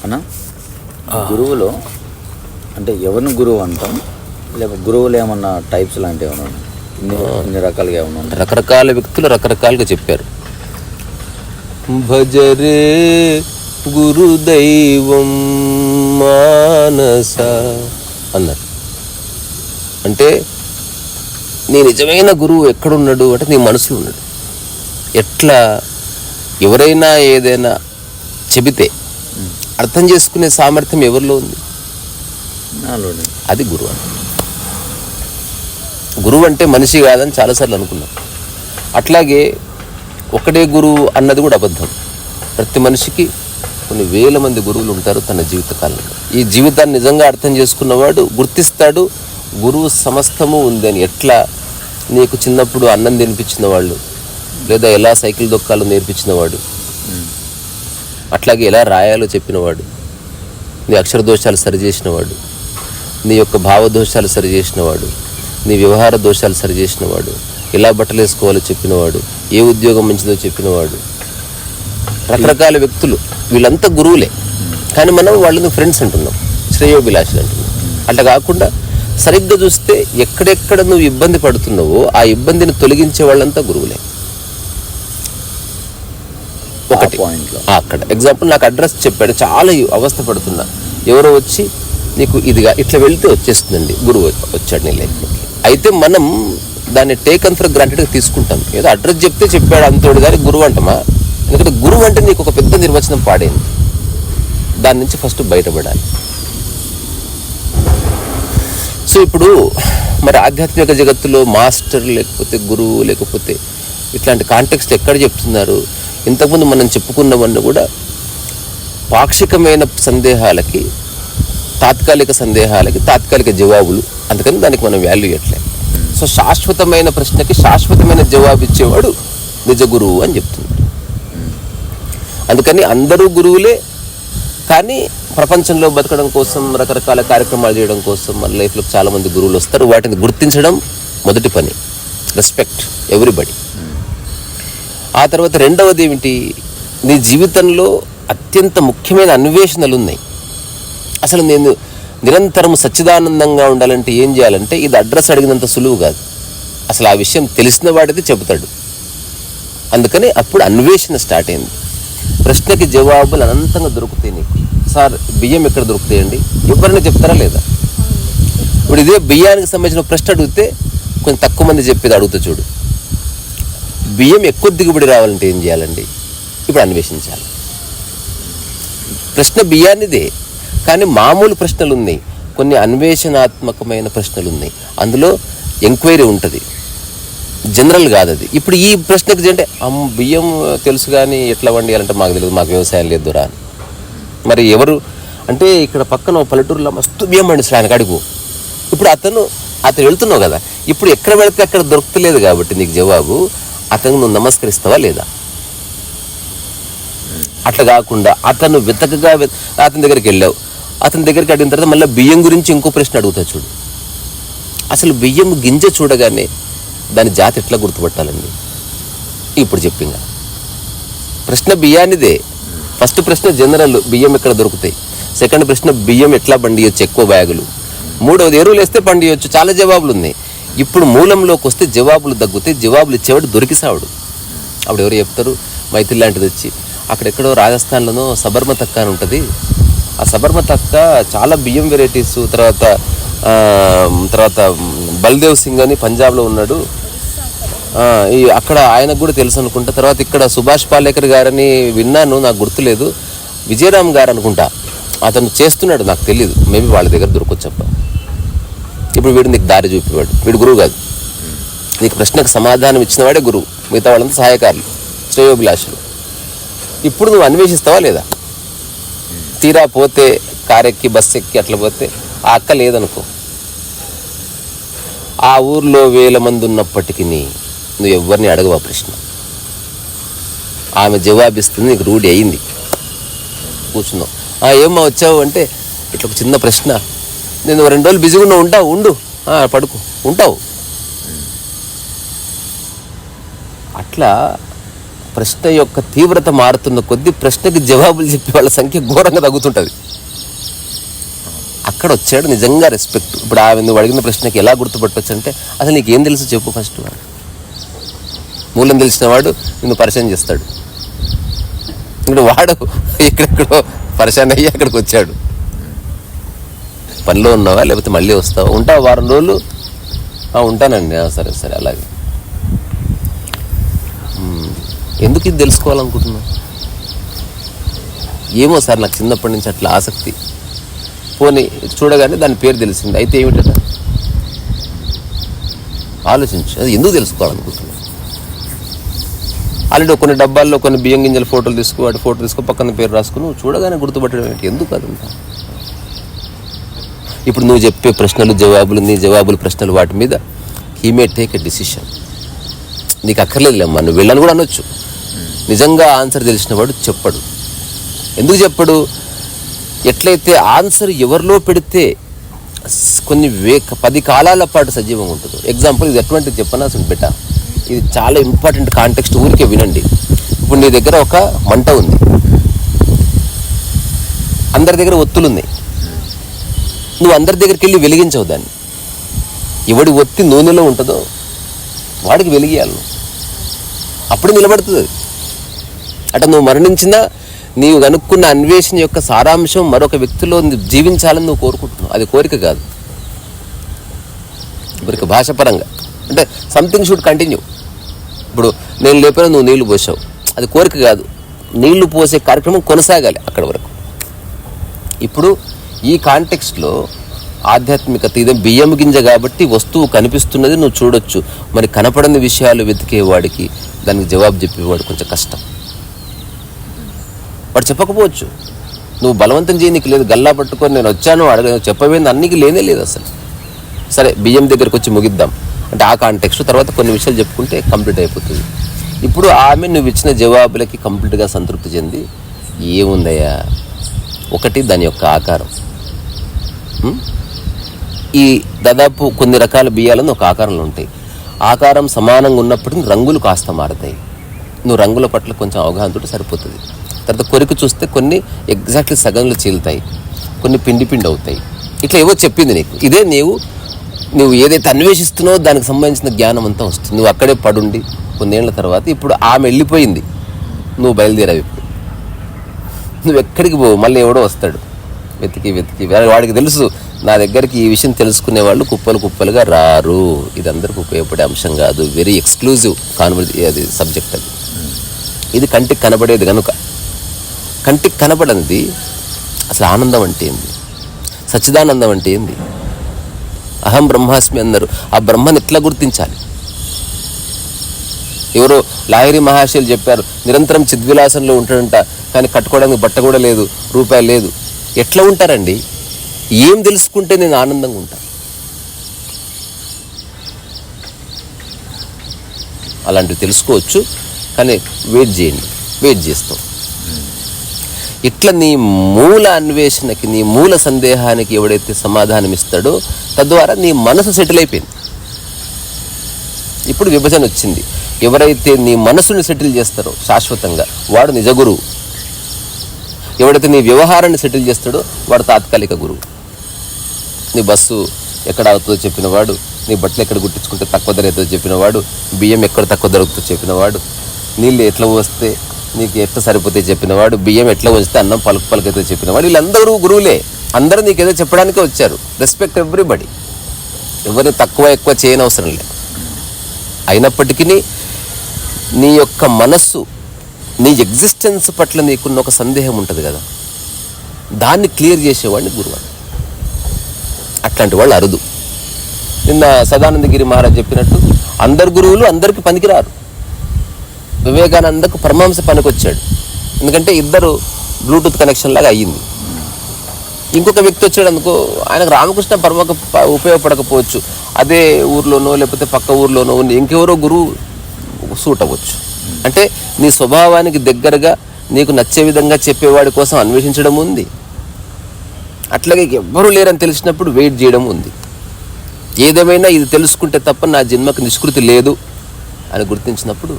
అన్న గురువులో అంటే ఎవరిని గురువు అంటాం, లేకపోతే గురువులు ఏమన్నా టైప్స్ లాంటివి ఏమన్నా ఇన్ని రకాలుగా ఏమన్నా? రకరకాల వ్యక్తులు రకరకాలుగా చెప్పారు. భజరే గురుదైవం మానస అన్నారు. అంటే నీ నిజమైన గురువు ఎక్కడున్నాడు అంటే నీ మనసులో ఉన్నాడు. ఎట్లా ఎవరైనా ఏదైనా చెబితే అర్థం చేసుకునే సామర్థ్యం ఎవరిలో ఉంది? అది గురువు. గురువు అంటే మనిషి కాదని చాలాసార్లు అనుకున్నాం. అట్లాగే ఒకటే గురువు అన్నది కూడా అబద్ధం. ప్రతి మనిషికి కొన్ని వేల మంది గురువులు ఉంటారు తన జీవితకాలంలో. ఈ జీవితాన్ని నిజంగా అర్థం చేసుకున్నవాడు గుర్తిస్తాడు గురువు సమస్తము ఉందని. ఎట్లా నీకు చిన్నప్పుడు అన్నం తినిపించిన వాళ్ళు, లేదా ఎలా సైకిల్ దొక్కాలో నేర్పించిన వాడు, అట్లాగే ఎలా రాయాలో చెప్పినవాడు, నీ అక్షర దోషాలు సరిచేసినవాడు, నీ యొక్క భావదోషాలు సరిచేసినవాడు, నీ వ్యవహార దోషాలు సరిచేసినవాడు, ఎలా బట్టలు వేసుకోవాలో చెప్పినవాడు, ఏ ఉద్యోగం మంచిదో చెప్పినవాడు, రకరకాల వ్యక్తులు. వీళ్ళంతా గురువులే, కానీ మనం వాళ్ళని ఫ్రెండ్స్ అంటున్నాం, శ్రేయోభిలాషులు అంటున్నాం. అట్లా కాకుండా సరిగ్గా చూస్తే ఎక్కడెక్కడ నువ్వు ఇబ్బంది పడుతున్నావో ఆ ఇబ్బందిని తొలగించే వాళ్ళంతా గురువులే. ఒకటి పాయింట్లో అక్కడ ఎగ్జాంపుల్ నాకు అడ్రస్ చెప్పాడు, చాలా అవస్థ పడుతున్నా, ఎవరో వచ్చి నీకు ఇదిగా ఇట్లా వెళ్తే వచ్చేస్తుందండి, గురువు వచ్చాడు నీ లైఫ్లోకి. అయితే మనం దాన్ని టేకన్ ఫర్ గ్రాంటెడ్గా తీసుకుంటాం. ఏదో అడ్రస్ చెప్తే చెప్పాడు అంతోడు కానీ గురువు అంటమా? ఎందుకంటే గురువు అంటే నీకు ఒక పెద్ద నిర్వచనం పాడైంది. దాని నుంచి ఫస్ట్ బయటపడాలి. సో ఇప్పుడు మరి ఆధ్యాత్మిక జగత్తులో మాస్టర్ లేకపోతే గురువు లేకపోతే ఇట్లాంటి కాంటెక్స్ట్ ఎక్కడ చెప్తున్నారు? ఇంతకుముందు మనం చెప్పుకున్నవన్నీ కూడా పాక్షికమైన సందేహాలకి, తాత్కాలిక సందేహాలకి తాత్కాలిక జవాబులు. అందుకని దానికి మనం వాల్యూ ఇవ్వట్లేదు. సో శాశ్వతమైన ప్రశ్నకి శాశ్వతమైన జవాబు ఇచ్చేవాడు నిజ గురువు అని చెప్తున్నాడు. అందుకని అందరూ గురువులే, కానీ ప్రపంచంలో బతకడం కోసం, రకరకాల కార్యక్రమాలు చేయడం కోసం మన లైఫ్లో చాలామంది గురువులు వస్తారు. వాటిని గుర్తించడం మొదటి పని. Respect everybody. ఆ తర్వాత రెండవది ఏమిటి? నీ జీవితంలో అత్యంత ముఖ్యమైన అన్వేషణలు ఉన్నాయి. అసలు నేను నిరంతరం సచ్చిదానందంగా ఉండాలంటే ఏం చేయాలంటే, ఇది అడ్రస్ అడిగినంత సులువు కాదు. అసలు ఆ విషయం తెలిసిన వాడితే చెబుతాడు. అందుకని అప్పుడు అన్వేషణ స్టార్ట్ అయింది. ప్రశ్నకి జవాబులు అనంతంగా దొరుకుతాయి నీకు. సార్ బియ్యం ఎక్కడ దొరుకుతాయండి? ఎవరైనా చెప్తారా లేదా? ఇప్పుడు ఇదే బియ్యానికి సంబంధించిన ప్రశ్న అడిగితే కొంచెం తక్కువ మంది చెప్పేది అడుగుతా చూడు. బియ్యం ఎక్కువ దిగుబడి రావాలంటే ఏం చేయాలండి? ఇప్పుడు అన్వేషించాలి. ప్రశ్న బియ్యానిదే, కానీ మామూలు ప్రశ్నలు ఉన్నాయి, కొన్ని అన్వేషణాత్మకమైన ప్రశ్నలు ఉన్నాయి. అందులో ఎంక్వైరీ ఉంటుంది, జనరల్ కాదు అది. ఇప్పుడు ఈ ప్రశ్నకి అంటే బియ్యం తెలుసు కానీ ఎట్లా వండియాలంటే మాకు తెలియదు, మాకు వ్యవసాయం లేదు రా అని. మరి ఎవరు అంటే ఇక్కడ పక్కన పల్లెటూరులో మస్తు బియ్యం పండిస్తాడు, ఆయనకు అడుగు. ఇప్పుడు అతను వెళ్తున్నావు కదా, ఇప్పుడు ఎక్కడ పెడితే అక్కడ దొరకలేదు కాబట్టి నీకు జవాబు, అతను నువ్వు నమస్కరిస్తావా లేదా? అట్లా కాకుండా అతను వెతకగా అతని దగ్గరికి వెళ్ళావు, అతని దగ్గరికి అడిగిన తర్వాత మళ్ళీ బియ్యం గురించి ఇంకో ప్రశ్న అడుగుతా చూడు. అసలు బియ్యం గింజ చూడగానే దాని జాతి ఎట్లా గుర్తుపట్టాలండి? ఇప్పుడు చెప్పింగా ప్రశ్న బియ్యానిదే. ఫస్ట్ ప్రశ్న జనరల్, బియ్యం ఎక్కడ దొరుకుతాయి. సెకండ్ ప్రశ్న బియ్యం ఎట్లా పండియొచ్చు, ఎక్కువ బ్యాగులు. మూడవది ఎరువులు వేస్తే పండియొచ్చు. చాలా జవాబులు ఉన్నాయి. ఇప్పుడు మూలంలోకి వస్తే జవాబులు తగ్గుతాయి. జవాబులు ఇచ్చేవాడు దొరికిసావాడు. అప్పుడు ఎవరు చెప్తారు? మైథిలి లాంటిది వచ్చి అక్కడెక్కడో రాజస్థాన్లోనో సబర్మత్ అక్క అని ఉంటుంది, ఆ సబర్మత్ అక్క చాలా బియ్యం వెరైటీస్, తర్వాత బల్దేవ్ సింగ్ అని పంజాబ్లో ఉన్నాడు, ఈ అక్కడ ఆయనకు కూడా తెలుసు అనుకుంటా. తర్వాత ఇక్కడ సుభాష్ పాలేకర్ గారని విన్నాను, నాకు గుర్తులేదు, విజయరామ్ గారు అనుకుంటా, అతను చేస్తున్నాడు, నాకు తెలియదు, మేబీ వాళ్ళ దగ్గర దొరకొచ్చప్ప. ఇప్పుడు వీడు నీకు దారి చూపేవాడు, వీడు గురువు కాదు. నీకు ప్రశ్నకు సమాధానం ఇచ్చినవాడే గురువు, మిగతా వాళ్ళంతా సహాయకారులు, శ్రేయోభిలాషులు. ఇప్పుడు నువ్వు అన్వేషిస్తావా లేదా? తీరా పోతే కారెక్కి బస్సు ఎక్కి అట్లా పోతే ఆ అక్క లేదనుకో, ఆ ఊర్లో 1000 మంది ఉన్నప్పటికీ నువ్వు ఎవరిని అడగవా ప్రశ్న. ఆమె జవాబిస్తుంది, నీకు రూఢి అయింది. కూర్చున్నావు, ఏమ్మా వచ్చావు అంటే ఇట్లా ఒక చిన్న ప్రశ్న, నేను 2 రోజులు బిజీగా ఉన్నావు, ఉంటావు, ఉండు, పడుకో, ఉంటావు. అట్లా ప్రశ్న యొక్క తీవ్రత మారుతున్న కొద్దీ ప్రశ్నకి జవాబులు చెప్పే వాళ్ళ సంఖ్య ఘోరంగా తగ్గుతుంటుంది. అక్కడ వచ్చాడు నిజంగా రెస్పెక్ట్. ఇప్పుడు నువ్వు అడిగిన ప్రశ్నకి ఎలా గుర్తుపట్టవచ్చు అంటే, అసలు నీకేం తెలుసు చెప్పు ఫస్ట్. మూలం తెలిసిన వాడు నిన్ను పరిచయం చేస్తాడు. ఇప్పుడు వాడు ఎక్కడెక్కడో పరిచయం అయ్యి అక్కడికి వచ్చాడు. పనిలో ఉన్నావా లేకపోతే మళ్ళీ వస్తావా? ఉంటావా వారం రోజులు? ఉంటానండి. సరే సరే అలాగే. ఎందుకు ఇది తెలుసుకోవాలనుకుంటున్నావు? ఏమో సార్ నాకు చిన్నప్పటి నుంచి అట్లా ఆసక్తి. పోనీ చూడగానే దాని పేరు తెలిసింది, అయితే ఏమిటట ఆలోచించు. అది ఎందుకు తెలుసుకోవాలనుకుంటున్నావు? ఆల్రెడీ కొన్ని డబ్బాల్లో కొన్ని బియ్యం గింజల ఫోటోలు తీసుకో, వాటి ఫోటో తీసుకో, పక్కన పేరు రాసుకుని చూడగానే గుర్తుపట్టడం ఏంటి? ఎందుకు అదంతా? ఇప్పుడు నువ్వు చెప్పే ప్రశ్నలు జవాబులు, నీ జవాబులు ప్రశ్నలు, వాటి మీద he may take a decision. నీకు అక్కర్లేదులేమ్మా, నువ్వు వెళ్ళని కూడా అనొచ్చు. నిజంగా ఆన్సర్ తెలిసిన వాడు చెప్పడు. ఎందుకు చెప్పడు? ఎట్లయితే ఆన్సర్ ఎవరిలో పెడితే కొన్ని 10 కాలాల పాటు సజీవంగా ఉంటుందో. ఎగ్జాంపుల్ ఇది ఎటువంటిది చెప్పనా బెట, ఇది చాలా ఇంపార్టెంట్ కాంటెక్స్ట్, ఊరికే వినండి. ఇప్పుడు నీ దగ్గర ఒక మంట ఉంది, అందరి దగ్గర ఒత్తులు ఉన్నాయి. నువ్వు అందరి దగ్గరికి వెళ్ళి వెలిగించవు దాన్ని. ఎవడి ఒత్తి నూనెలో ఉంటుందో వాడికి వెలిగియాలి, అప్పుడు నిలబడుతుంది. అట్లా నువ్వు మరణించినా నీవు కనుక్కున్న అన్వేషణ యొక్క సారాంశం మరొక వ్యక్తిలో జీవించాలని నువ్వు కోరుకుంటున్నావు. అది కోరిక కాదు. కోరిక భాషపరంగా అంటే సంథింగ్ షుడ్ కంటిన్యూ. ఇప్పుడు నేను లేకపోయినా నువ్వు నీళ్లు పోసావు, అది కోరిక కాదు. నీళ్లు పోసే కార్యక్రమం కొనసాగాలి అక్కడ వరకు. ఇప్పుడు ఈ కాంటెక్స్ట్లో ఆధ్యాత్మికత ఇదే బియ్యం గింజ కాబట్టి వస్తువు కనిపిస్తున్నది, నువ్వు చూడొచ్చు. మరి కనపడని విషయాలు వెతికేవాడికి దానికి జవాబు చెప్పేవాడు కొంచెం కష్టం. వాడు చెప్పకపోవచ్చు, నువ్వు బలవంతం చేయనీకి లేదు. గల్లా పట్టుకొని నేను వచ్చాను చెప్పవేంది అన్నికి లేనే లేదు అసలు. సరే బియ్యం దగ్గరకు వచ్చి ముగిద్దాం అంటే ఆ కాంటెక్స్ట్, తర్వాత కొన్ని విషయాలు చెప్పుకుంటే కంప్లీట్ అయిపోతుంది. ఇప్పుడు ఆమె నువ్వు ఇచ్చిన జవాబులకి కంప్లీట్గా సంతృప్తి చెంది ఏముందయ్యా, ఒకటి దాని యొక్క ఆకారం. ఈ దాదాపు కొన్ని రకాల బియ్యాలను ఒక ఆకారంలో ఉంటాయి. ఆకారం సమానంగా ఉన్నప్పటికీ రంగులు కాస్త మారుతాయి. నువ్వు రంగుల పట్ల కొంచెం అవగాహనతో సరిపోతుంది. తర్వాత కొరికి చూస్తే కొన్ని ఎగ్జాక్ట్లీ సగంలో చీలుతాయి, కొన్ని పిండి పిండి అవుతాయి. ఇట్లా ఏవో చెప్పింది నీకు. ఇదే నువ్వు ఏదైతే అన్వేషిస్తున్నావో దానికి సంబంధించిన జ్ఞానం అంతా వస్తుంది. నువ్వు అక్కడే పడుండి కొన్నేళ్ల తర్వాత ఇప్పుడు ఆమె వెళ్ళిపోయింది, నువ్వు బయలుదేరావు. ఇప్పుడు నువ్వు ఎక్కడికి పోవు, మళ్ళీ ఎవడో వస్తాడు వెతికి వెతికి. వాడికి తెలుసు నా దగ్గరికి ఈ విషయం తెలుసుకునే వాళ్ళు కుప్పలు కుప్పలుగా రారు, ఇది అందరికి ఉపయోగపడే అంశం కాదు, వెరీ ఎక్స్క్లూజివ్ అది సబ్జెక్ట్. అది ఇది కంటికి కనబడేది కనుక. కంటికి కనబడనిది అసలు ఆనందం అంటే ఏంది, సచ్చిదానందం అంటే ఏంది, అహం బ్రహ్మాస్మి అన్నారు. ఆ బ్రహ్మను ఎట్లా గుర్తించాలి? ఎవరో లాహిరి మహాశయులు చెప్పారు, నిరంతరం చిద్విలాసంలో ఉంటాడంట, కానీ కట్టుకోవడానికి బట్ట కూడా లేదు, రూపాయి లేదు. ఎట్లా ఉంటారండి? ఏం తెలుసుకుంటే నేను ఆనందంగా ఉంటాను? అలాంటివి తెలుసుకోవచ్చు, కానీ వెయిట్ చేయండి, వెయిట్ చేస్తాం. ఇట్లా నీ మూల అన్వేషణకి, నీ మూల సందేహానికి ఎవడైతే సమాధానం ఇస్తాడో తద్వారా నీ మనసు సెటిల్ అయిపోయింది. ఇప్పుడు విభజన వచ్చింది. ఎవరైతే నీ మనసుని సెటిల్ చేస్తారో శాశ్వతంగా వాడు నిజ గురువు. ఎవడైతే నీ వ్యవహారాన్ని సెటిల్ చేస్తాడో వాడు తాత్కాలిక గురువు. నీ బస్సు ఎక్కడ అవుతుందో చెప్పినవాడు, నీ బట్టలు ఎక్కడ గుట్టించుకుంటే తక్కువ ధర అవుతుందో చెప్పినవాడు, బియ్యం ఎక్కడ తక్కువ దొరుకుతుందో చెప్పినవాడు, నీళ్ళు ఎట్లా పోస్తే నీకు ఎట్లా సరిపోతే చెప్పినవాడు, బియ్యం ఎట్లా వస్తే అన్నం పలుకు పలుకైతే చెప్పినవాడు. వీళ్ళందరూ గురువులే. అందరూ నీకేదో చెప్పడానికే వచ్చారు. Respect everybody. ఎవరిని తక్కువ ఎక్కువ చేయనవసరం లేదు. అయినప్పటికీ నీ యొక్క మనస్సు, నీ ఎగ్జిస్టెన్స్ పట్ల నీకున్న ఒక సందేహం ఉంటుంది కదా, దాన్ని క్లియర్ చేసేవాడిని గురువు. అట్లాంటి వాళ్ళు అరుదు. నిన్న సదానందగిరి మహారాజ్ చెప్పినట్టు అందరు గురువులు అందరికి పనికిరారు. వివేకానందకు పరమహంస పనికొచ్చాడు, ఎందుకంటే ఇద్దరు బ్లూటూత్ కనెక్షన్ లాగా అయ్యింది. ఇంకొక వ్యక్తి వచ్చాడు అనుకో, ఆయనకు రామకృష్ణ పరమకు ఉపయోగపడకపోవచ్చు, అదే ఊర్లోనో లేకపోతే పక్క ఊర్లోనో ఇంకెవరో గురువు సూట్ అవ్వచ్చు. అంటే నీ స్వభావానికి దగ్గరగా నీకు నచ్చే విధంగా చెప్పేవాడి కోసం అన్వేషించడం ఉంది. అట్లాగే ఎవ్వరూ లేరని తెలిసినప్పుడు వెయిట్ చేయడం ఉంది. ఏదేమైనా ఇది తెలుసుకుంటే తప్ప నా జన్మకు నిష్కృతి లేదు అని గుర్తించినప్పుడు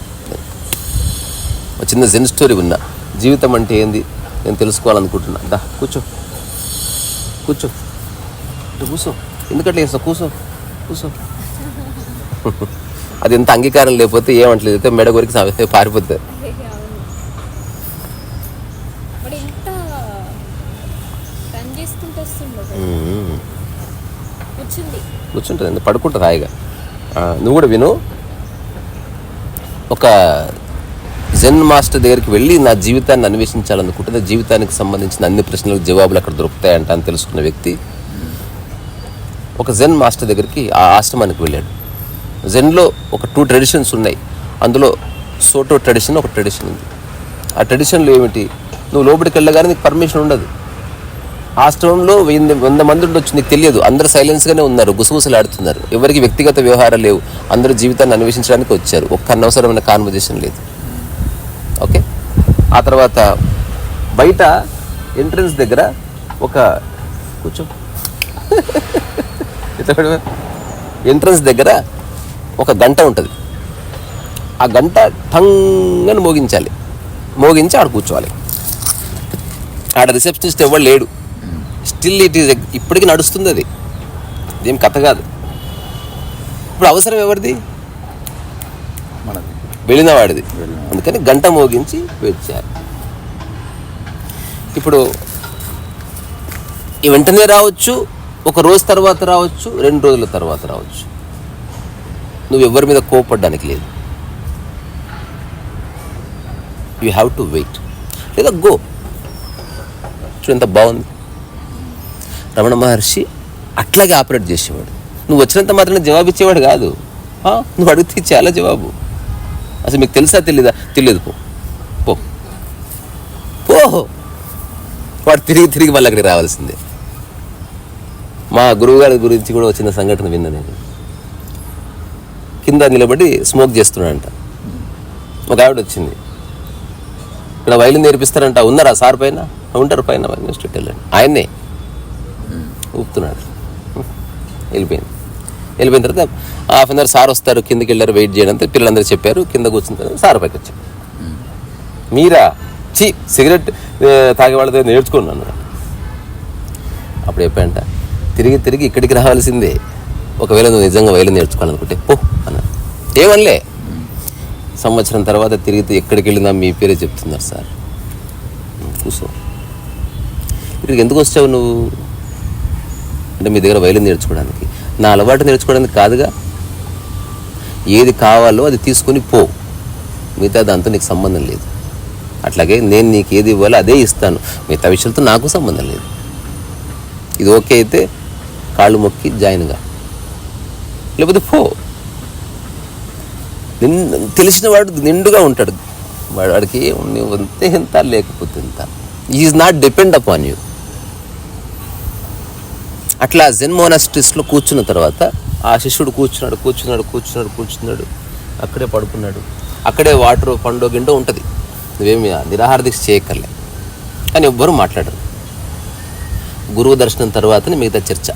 ఒక చిన్న జెన్ స్టోరీ విన్నా. జీవితం అంటే ఏంది నేను తెలుసుకోవాలనుకుంటున్నా. దా కూర్చో కూర్చో కూర్చో, ఎందుకంటే వేస్తా, కూర్చో కూర్చో. అది ఎంత అంగీకారం లేకపోతే ఏమంటలేదు, అయితే మెడ కొరికి పారిపోతుంది. కూర్చుంటుంది, పడుకుంటుంది హాయిగా. నువ్వు కూడా విను. ఒక జెన్ మాస్టర్ దగ్గరికి వెళ్ళి నా జీవితాన్ని అన్వేషించాలనుకుంటున్న, జీవితానికి సంబంధించిన అన్ని ప్రశ్నలకు జవాబులు అక్కడ దొరుకుతాయంట అని తెలుసుకున్న వ్యక్తి ఒక జెన్ మాస్టర్ దగ్గరికి ఆ ఆశ్రమానికి వెళ్ళాడు. జెన్లో ఒక 2 ట్రెడిషన్స్ ఉన్నాయి. అందులో సోటో ట్రెడిషన్ ఒక ట్రెడిషన్ ఉంది. ఆ ట్రెడిషన్లో ఏమిటి, నువ్వు లోపలికి వెళ్ళగానే నీకు పర్మిషన్ ఉండదు. ఆశ్రమంలో 100 మంది ఉండొచ్చు, నీకు తెలియదు. అందరూ సైలెన్స్గానే ఉన్నారు, గుసగుసలు ఆడుతున్నారు. ఎవరికి వ్యక్తిగత వ్యవహారాలు లేవు. అందరూ జీవితాన్ని అన్వేషించడానికి వచ్చారు. ఒక్క అనవసరమైన కాన్వర్జేషన్ లేదు. ఓకే. ఆ తర్వాత బయట ఎంట్రన్స్ దగ్గర ఒక కూర్చో ఎంట్రన్స్ దగ్గర ఒక గంట ఉంటుంది. ఆ గంట టంగని మోగించాలి. మోగించి ఆడ కూర్చోవాలి. ఆడ రిసెప్షనిస్ట్ ఎవరు లేడు. స్టిల్ ఇట్ ఈజ్ ఇప్పటికీ నడుస్తుంది. అది ఇదేం కథ కాదు. ఇప్పుడు అవసరం ఎవరిది, మనది, వెళ్ళిన వాడిది. అందుకని గంట మోగించి వెయిట్ చేయాలి. ఇప్పుడు ఈ వెంటనే రావచ్చు, ఒక రోజు తర్వాత రావచ్చు, 2 రోజుల తర్వాత రావచ్చు. నువ్వు ఎవరి మీద కోపపడడానికి లేదు. యూ హ్యావ్ టు వెయిట్, లేదా గో. చూడు ఎంత బాగుంది. రమణ మహర్షి అట్లాగే ఆపరేట్ చేసేవాడు. నువ్వు వచ్చినంత మాత్రమే జవాబు ఇచ్చేవాడు కాదు. నువ్వు అడిగితే చాలా జవాబు. అసలు మీకు తెలుసా తెలీదా? తెలియదు. పో పో పో. వాడు తిరిగి మళ్ళీ అక్కడికి రావాల్సిందే. మా గురువుగారి గురించి కూడా వచ్చిన సంఘటన విన్నా నేను. కింద నిలబడి స్మోక్ చేస్తున్నాడంట. ఒక ఆవిడ వచ్చింది, ఇక్కడ వైలిన్ నేర్పిస్తారంట. ఉన్నారా సార్ పైన? ఉంటారు పైన ఇన్స్టిట్యూట్ వెళ్ళండి. ఆయన్నే ఊపుతున్నాడు. వెళ్ళిపోయిన తర్వాత హాఫ్ అన్ అవర్ సార్ వస్తారు, కిందకి వెళ్ళారు, వెయిట్ చేయడంతో పిల్లలందరూ చెప్పారు. కింద కూర్చున్న తర్వాత సార్ పైకి వచ్చారు. మీరా సిగరెట్ తాగే వాళ్ళతో నేర్చుకున్నాను. అప్పుడు చెప్పాయంట, తిరిగి ఇక్కడికి రావాల్సిందే. ఒకవేళ నువ్వు నిజంగా వైలిన్ నేర్చుకోవాలనుకుంటే పో అన్నారు. ఏమనలే. సంవత్సరం తర్వాత తిరిగితే ఎక్కడికి వెళ్ళినా మీ పేరే చెప్తున్నారు సార్. కూర్చో. ఇక్కడికి ఎందుకు వచ్చావు నువ్వు అంటే, మీ దగ్గర వైలిన్ నేర్చుకోవడానికి. నా అలవాటు నేర్చుకోవడానికి కాదుగా. ఏది కావాలో అది తీసుకొని పో, మిగతా దాంతో నీకు సంబంధం లేదు. అట్లాగే నేను నీకు ఏది ఇవ్వాలో అదే ఇస్తాను, మిగతా విషయాలతో నాకు సంబంధం లేదు. ఇది ఓకే అయితే కాళ్ళు మొక్కి జాయిన్గా, లేకపోతే పో. తెలిసిన వాడు నిండుగా ఉంటాడు. వాడికి అంతే ఎంత లేకపోతే ఎంత. Is not depend upon you. అట్లా జెన్ మోనాస్ట్రీస్లో కూర్చున్న తర్వాత ఆ శిష్యుడు కూర్చున్నాడు. అక్కడే పడుకున్నాడు. అక్కడే వాటర్ పండో గిండో ఉంటుంది. నువ్వేమి నిరాహార దీక్ష చేయక్కర్లే. కానీ ఎవ్వరూ మాట్లాడరు. గురువు దర్శనం తర్వాతనే మిగతా చర్చ.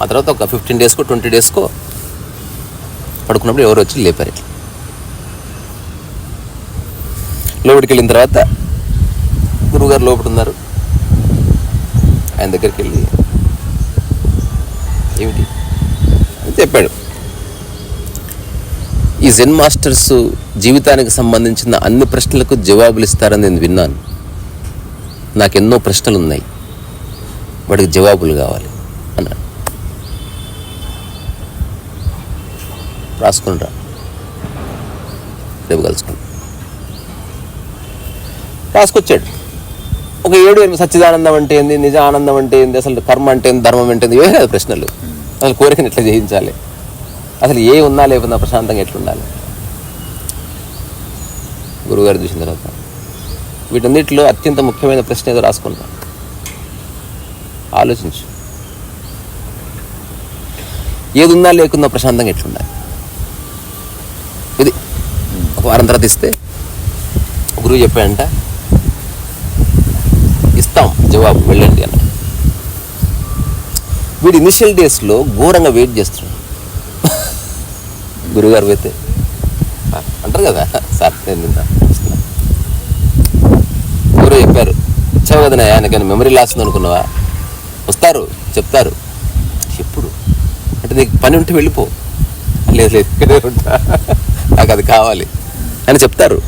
ఆ తర్వాత ఒక 15 డేస్కో 20 డేస్కో పడుకున్నప్పుడు ఎవరు వచ్చి లేపారు. ఇట్లా లోపలికి వెళ్ళిన తర్వాత గురువుగారు లోపల ఉన్నారు. ఆయన దగ్గరికి వెళ్ళి ఏమిటి అని చెప్పాడు. ఈ జెన్ మాస్టర్స్ జీవితానికి సంబంధించిన అన్ని ప్రశ్నలకు జవాబులు ఇస్తారని నేను విన్నాను. నాకు ఎన్నో ప్రశ్నలు ఉన్నాయి, వాడికి జవాబులు కావాలి అన్నాడు. రాసుకుంటా, రేపు కలుసుకుంటా. రాసుకొచ్చాడు. ఒక 7-8 సచ్చిదానందం అంటే ఏంది, నిజ ఆనందం అంటే ఏంది, అసలు కర్మ అంటే ఏంది, ధర్మం అంటే ఏంది, ఇవే కదా ప్రశ్నలు. అసలు కోరికను ఎట్లా జయించాలి, అసలు ఏ ఉన్నా లేకున్నా ప్రశాంతంగా ఎట్లుండాలి. గురువుగారు చూసిన తర్వాత వీటన్నిటిలో అత్యంత ముఖ్యమైన ప్రశ్న ఏదో రాసుకుంటా, ఆలోచించు. ఏది ఉన్నా లేకున్నా ప్రశాంతంగా ఎట్లుండాలి. ఇది ఒక వారం తర్వాత ఇస్తే గురువు చెప్పాడంట, ఇస్తాం జవాబు, వెళ్ళండి అన్న. వీడు ఇనిషియల్ డేస్లో ఘోరంగా వెయిట్ చేస్తున్నాడు. గురువుగారు పోతే అంటారు కదా సార్. నేను నిన్న ఎవరో చెప్పారు, ఇచ్చావు కదా ఆయనకైనా మెమరీ లాస్ ఉంది అనుకున్నావా? వస్తారు చెప్తారు, ఎప్పుడు అంటే నీకు పని ఉంటే వెళ్ళిపో, లేదు లేదు ఇక్కడే ఉంటా, నాకు అది కావాలి అని చెప్తారు.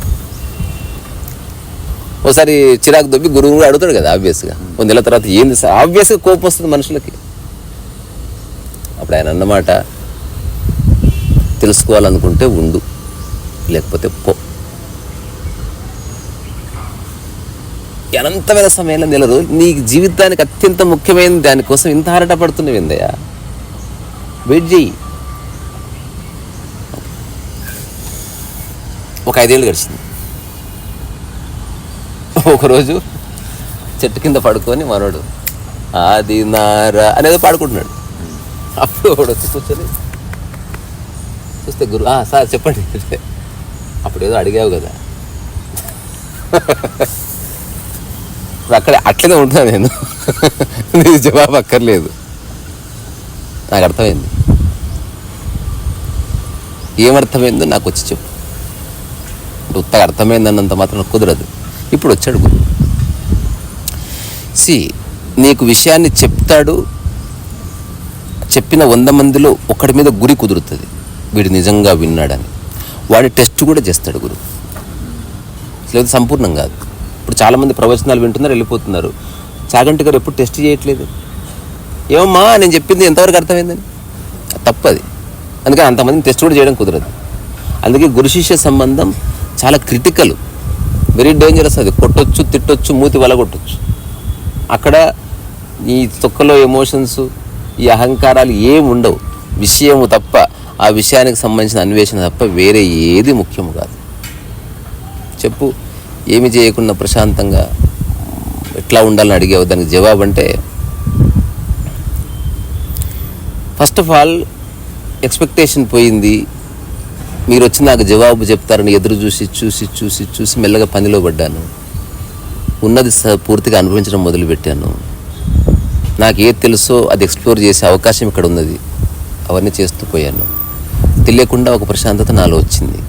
ఒకసారి చిరాకు దొబ్బి గురువు కూడా అడుగుతాడు కదా ఆబ్వియస్గా. 1 నెల తర్వాత ఏంది సార్, ఆబ్వియస్గా కోపం వస్తుంది మనుషులకి. అప్పుడు ఆయన అన్నమాట, తెలుసుకోవాలనుకుంటే ఉండు, లేకపోతే పో. అనంతమైన సమయంలో 1 నెల రోజులు నీ జీవితానికి అత్యంత ముఖ్యమైన దానికోసం ఇంత ఆరాట పడుతున్నావు ఏందయ్యా? వెయిట్ చెయ్యి. ఒక 5 ఏళ్ళు గడిచింది. ఒకరోజు చెట్టు కింద పడుకొని మనోడు ఆది నారా అనేదో పాడుకుంటున్నాడు. అప్పుడు ఒకడు వచ్చి కూర్చొని చూస్తే గురు సార్ చెప్పండి. అప్పుడు ఏదో అడిగావు కదా. అక్కడ అట్లనే ఉంటున్నా నేను, నీ జవాబు అక్కర్లేదు. నాకు అర్థమైంది. ఏమర్థమైందో నాకు వచ్చి చెప్పు. ఉత్తగా అర్థమైందన్నంత మాత్రం కుదరదు. ఇప్పుడు వచ్చాడు గురువు. నీకు విషయాన్ని చెప్తాడు. చెప్పిన 100 మందిలో ఒకటి మీద గురి కుదురుతుంది, వీడు నిజంగా విన్నాడని. వాడి టెస్ట్ కూడా చేస్తాడు గురువు. లేదు సంపూర్ణం కాదు. ఇప్పుడు చాలామంది ప్రవచనాలు వింటున్నారు, వెళ్ళిపోతున్నారు. చాగంటి గారు ఎప్పుడు టెస్ట్ చేయట్లేదు. ఏమమ్మా నేను చెప్పింది ఎంతవరకు అర్థమైందని? తప్పది. అందుకని అంతమందిని టెస్ట్ కూడా చేయడం కుదరదు. అందుకే గురు శిష్య సంబంధం చాలా క్రిటికల్, వెరీ డేంజరస్. అది కొట్టొచ్చు, తిట్టొచ్చు, మూతి వలగొట్టొచ్చు. అక్కడ ఈ తొక్కలో ఎమోషన్స్, ఈ అహంకారాలు ఏమి ఉండవు. విషయము తప్ప, ఆ విషయానికి సంబంధించిన అన్వేషణ తప్ప వేరే ఏది ముఖ్యము కాదు. చెప్పు, ఏమి చేయకుండా ప్రశాంతంగా ఎట్లా ఉండాలని అడిగావు. దానికి జవాబు అంటే, ఫస్ట్ ఆఫ్ ఆల్ ఎక్స్పెక్టేషన్ పోయింది. మీరు వచ్చి నాకు జవాబు చెప్తారని ఎదురు చూసి చూసి చూసి చూసి మెల్లగా పనిలో పడ్డాను. ఉన్నది పూర్తిగా అనుభవించడం మొదలుపెట్టాను. నాకు ఏది తెలుసో అది ఎక్స్ప్లోర్ చేసే అవకాశం ఇక్కడ ఉన్నది. అవన్నీ చేస్తూ పోయాను. తెలియకుండా ఒక ప్రశాంతత నాలో వచ్చింది.